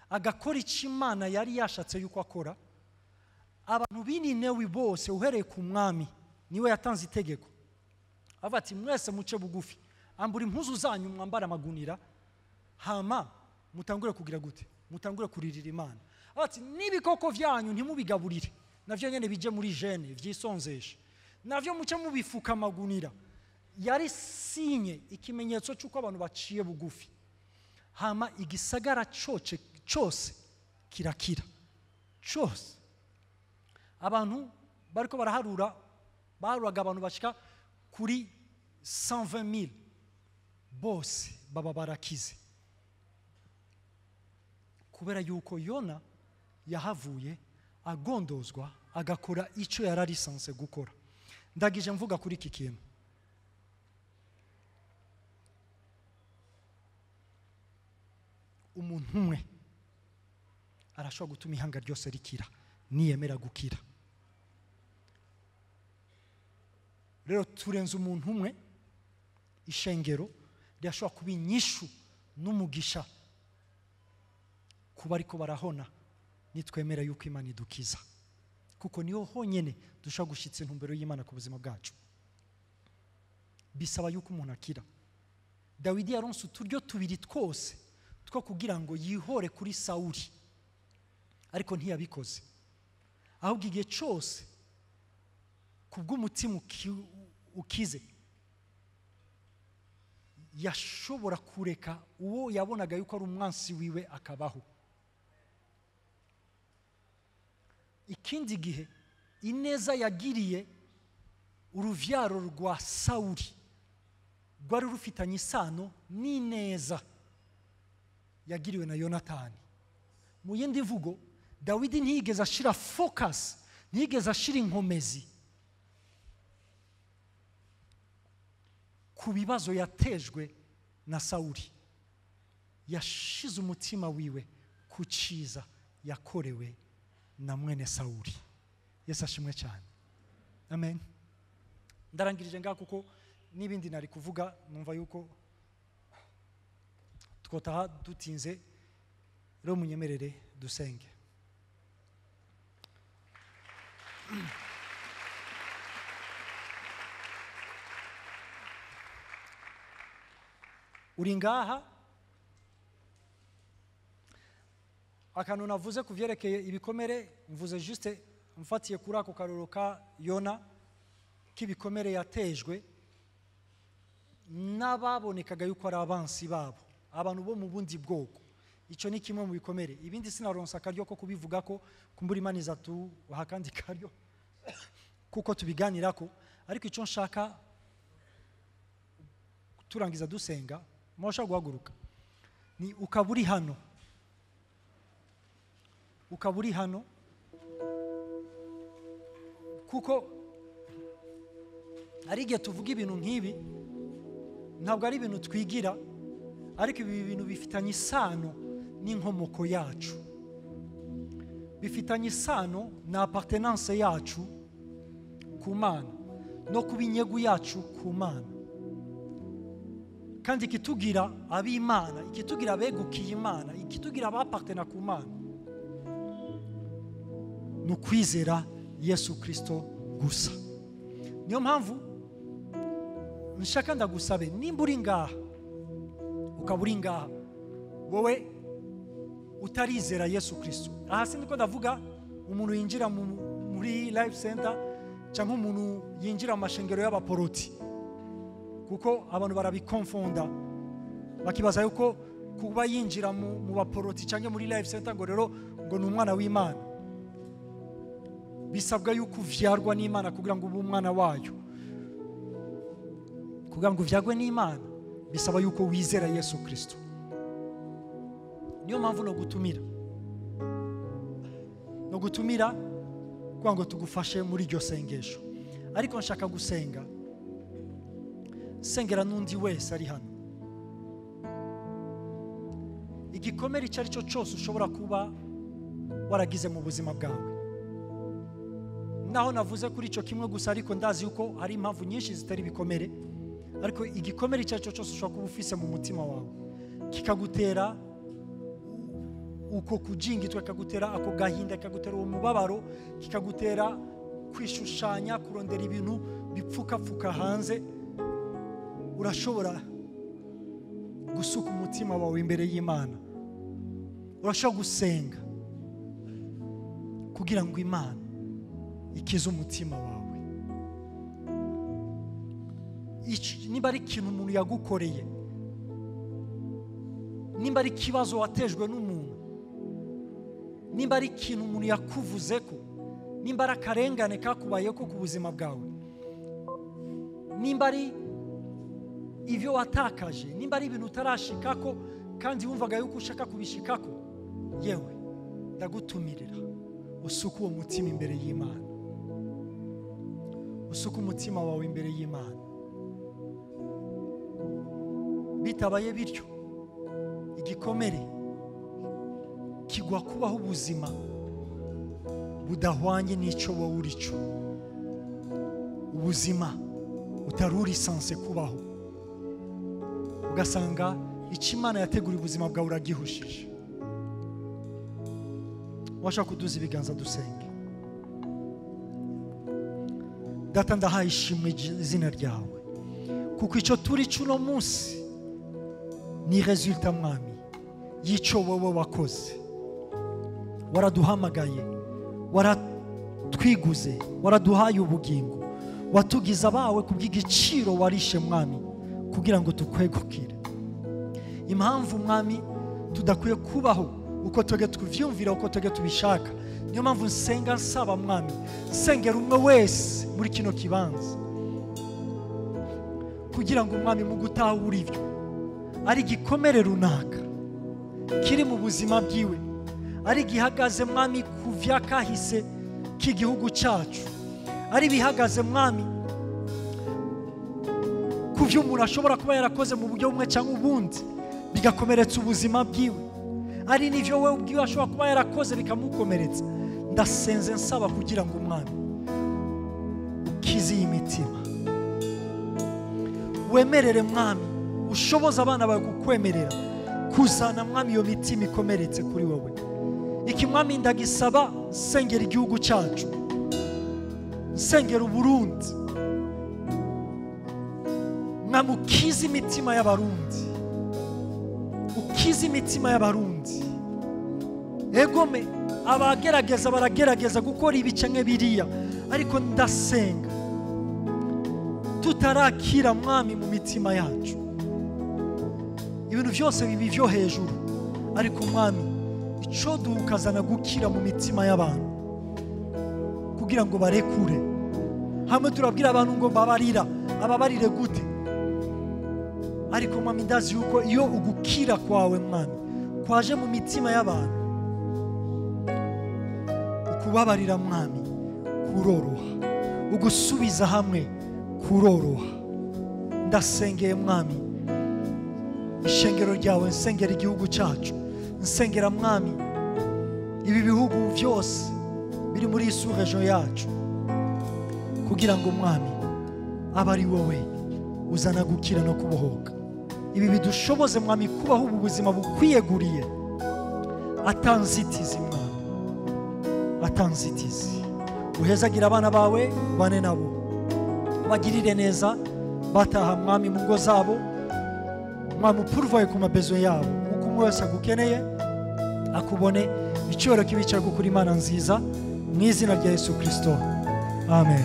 agakora icyo Imana yari yashatse yuko akora abantu b'ininewi bose uhereye ku mwami niwe yatanze itegeko avati mwese muce bugufi ambura impuzu zanyu mwambara amagunira hama mutangure kugira gute mutangure kuririra Imana avati n'ibikoko vyanyu ntimubigaburire navyo nyene bije muri jene vyisonzeshe navyo muce mubifuka amagunira yari sinye ikimenyetso cy'uko abantu baciye bugufi hama igisagara cyose kirakira cyose abantu bariko baraharaga abantu bashika kuri 120,000 bose baba barakize kubera yuko Yona yahavuye agondozwa agakora icyo yarari sanse gukora ndagije mvuga kuri iki kintu umuntu umwe arashobora gutuma ihanga ryose rikira niyemera gukira rero turenze umuntu umwe ishengero ryashobora kuba inyishu n'umugisha kuba ariko barahona nitwemera yuko Imana idukiza kuko niho honyene dushobora gushitsa intumbero y'Imana ku buzima bwacu bisaba yuko umuntu akira Dawidi yaronse uturyo tubiri twose two kugira ngo yihore kuri Sawuli ariko ntiyabikoze ahubwo igihe cyose kubw'umutima ukize yashobora kureka uwo yabonaga yuko ari umwansi wiwe akabaho. Ikindi gihe ineza yagiriye uruvyaro rwa Sawuli rwari rufitanye isano n'ineza yagiriwe na Yonatani. Mu yindi mvugo, Dawidi ntiyigeze ashira focus, ntiyigeze ashira inkomezi ku bibazo yatejwe na Sawuli. Yashize umutima wiwe ku ciza yakorewe na mwene Sawuli. Yesu ashimwe cyane. Amen. Ndarangirije ngaho kuko n'ibindi nari kuvuga numva yuko twotaha dutinze. Rero munyemerere dusenge. Uri ngaha, akantu navuze kuvyerekeye ibikomere mvuze juste mfatiye kuri ako karoro ka Yona k'ibikomere yatejwe n'ababonekaga yuko ari abansi babo, abantu bo mu bundi bwoko. Ico ni kimwe mu bikomere. Ibindi sinaronsa akaryo ko kubivuga ko kumbura Imana izatuha kandi karyo kuko tubiganirako. Ariko ico nshaka turangiza dusenga, mwasha guhaguruka, ni ukaburi hano, ukaburi hano, kuko ari igihe tuvuga ibintu nk'ibi ntabwo ari ibintu twigira, ariko ibi bintu bifitanye isano n'inkomoko yacu, bifitanye isano na appartenance yacu ku Mana no ku binyegu yacu ku Mana. Kandi ikitugira ab'Imana, ikitugira abegukiye Imana, ikitugira abapartena ku Mana ni ukwizera Yesu Kristo gusa. Niyo mpamvu nshaka ndagusabe, nimba uri ngaha ukaba uri ngaha wowe utarizera Yesu Kristo, aha sindiko ndavuga umuntu yinjira muri life center cyangwa umuntu yinjira mu mashengero y'abaporoti, kuko abantu barabikonfonda bakibaza yuko kuba yinjira mu baporoti cyangwa muri life center ngo rero ngo ni umwana w'Imana. Bisabwa yuko uvyarwa n'Imana kugira ngo ube umwana wayo. Kugira ngo uvyagwe n'Imana bisaba yuko wizera Yesu Kristo. Niyo mpamvu no gutumira kugira ngo tugufashe muri iryo sengesho. Ariko nshaka gusenga, sengera n'undi wese ari hano. Igikomere icyo ari cyo cyose ushobora kuba waragize mu buzima bwawe, naho navuze kuri icyo kimwe gusa, ariko ndazi yuko hari impamvu nyinshi zitari ibikomere. Ariko igikomere icyo ari cyo cyose ushobora kuba ufise mu mutima wawe kikagutera uko kujingitwa, kikagutera ako gahinda, kikagutera uwo mubabaro, kikagutera kwishushanya, kurondera ibintu bipfukapfuka hanze, urashobora gusuka umutima wawe imbere y'Imana. Urashobora gusenga kugira ngo Imana ikize umutima wawe. Niba ari ikintu umuntu yagukoreye, nimba ari ikibazo watejwe n'umuntu, nimba ari ikintu umuntu yakuvuze ko, nimba ari akarengane kakubayeho ku buzima bwawe, nimba ari ivyo watakaje, nimba ari ibintu utarashikako kandi wumvaga yuko ushaka kubishikako, yewe ndagutumirira usuka uwo mutima imbere y'Imana, usuka umutima wawe imbere y'Imana. Bitabaye bityo, igikomere kigwa kubaho ubuzima budahwanye n'icyo wowe uri cyo, ubuzima utaruri sanse kubaho, ugasanga icyo Imana yateguriye ubuzima bwawe uragihushije. Washaka kuduza ibiganza dusenge. Data, ndahaye ishimwe izina ryawe, kuko icyo turi cy'uno munsi ni resultat mwami y'icyo wowe wakoze. Waraduhamagaye, waratwiguze, waraduhaye ubugingo, watugize abawe kubw'igiciro warishe mwami, kugira ngo tukwegukire. Impamvu mwami tudakwiye kubaho uko twebwe tuvyumvira, uko twebwe tubishaka, niyo mpamvu nsenga nsaba mwami, nsengera umwe wese muri kino kibanza, kugira ngo mwami mu gutahura ivyo ari igikomere runaka kiri mu buzima bwiwe, ari gihagaze mwami ku vyakahise k'igihugu cyacu, ari bihagaze mwami ku vyo umuntu ashobora kuba yarakoze mu buryo bumwe cyangwa ubundi bigakomeretsa ubuzima bwiwe, ari n'ivyo we ubwiwe ashobora kuba yarakoze bikamukomeretsa. Ndasenze nsaba kugira ngo umwami ukize iyi mitima, wemerere mwami, ushoboza abana bawe kukwemerera kuzana mwami iyo mitima ikomeretse kuri wowe. Iki mwami ndagisaba, nsengera igihugu cyacu, nsengera Uburundi, mwami ukize imitima y'Abarundi, ukize imitima y'Abarundi. Egome abagerageza baragerageza gukora ibice nk'ebiriya, ariko ndasenga tutarakira mwami mu mitima yacu, ibintu byose bibi byo hejuru, ariko mwami ico dukazana gukira mu mitima y'abantu kugira ngo barekure. Hamwe turabwira abantu ngo babarira, ababarire gute? Ariko mwami ndazi yuko iyo ugukira kwawe mwami kwaje mu mitima y'abantu, ukubabarira mwami kuroroha, ugusubiza hamwe kuroroha. Ndasengeye mwami ishengero ryawe, nsengera igihugu cyacu, nsengera mwami ibi bihugu byose biri muri iyi sous-région yacu, kugira ngo mwami abe ari wowe uzana gukira no kubohoka. Ibi bidushoboze mwami kubaho ubu buzima bukwiyeguriye, atanzitizi mwami, atanzitizi. Uhezagira abana bawe, bane nabo, bagirire neza, bataha mwami mu ngo zabo, mwami upurvaye ku mabezo yabo, uko umwe wese agukeneye akubone. Icyubahiro kibe cyarwo kuri Imana nziza, mu izina rya Yesu Kristo, amen.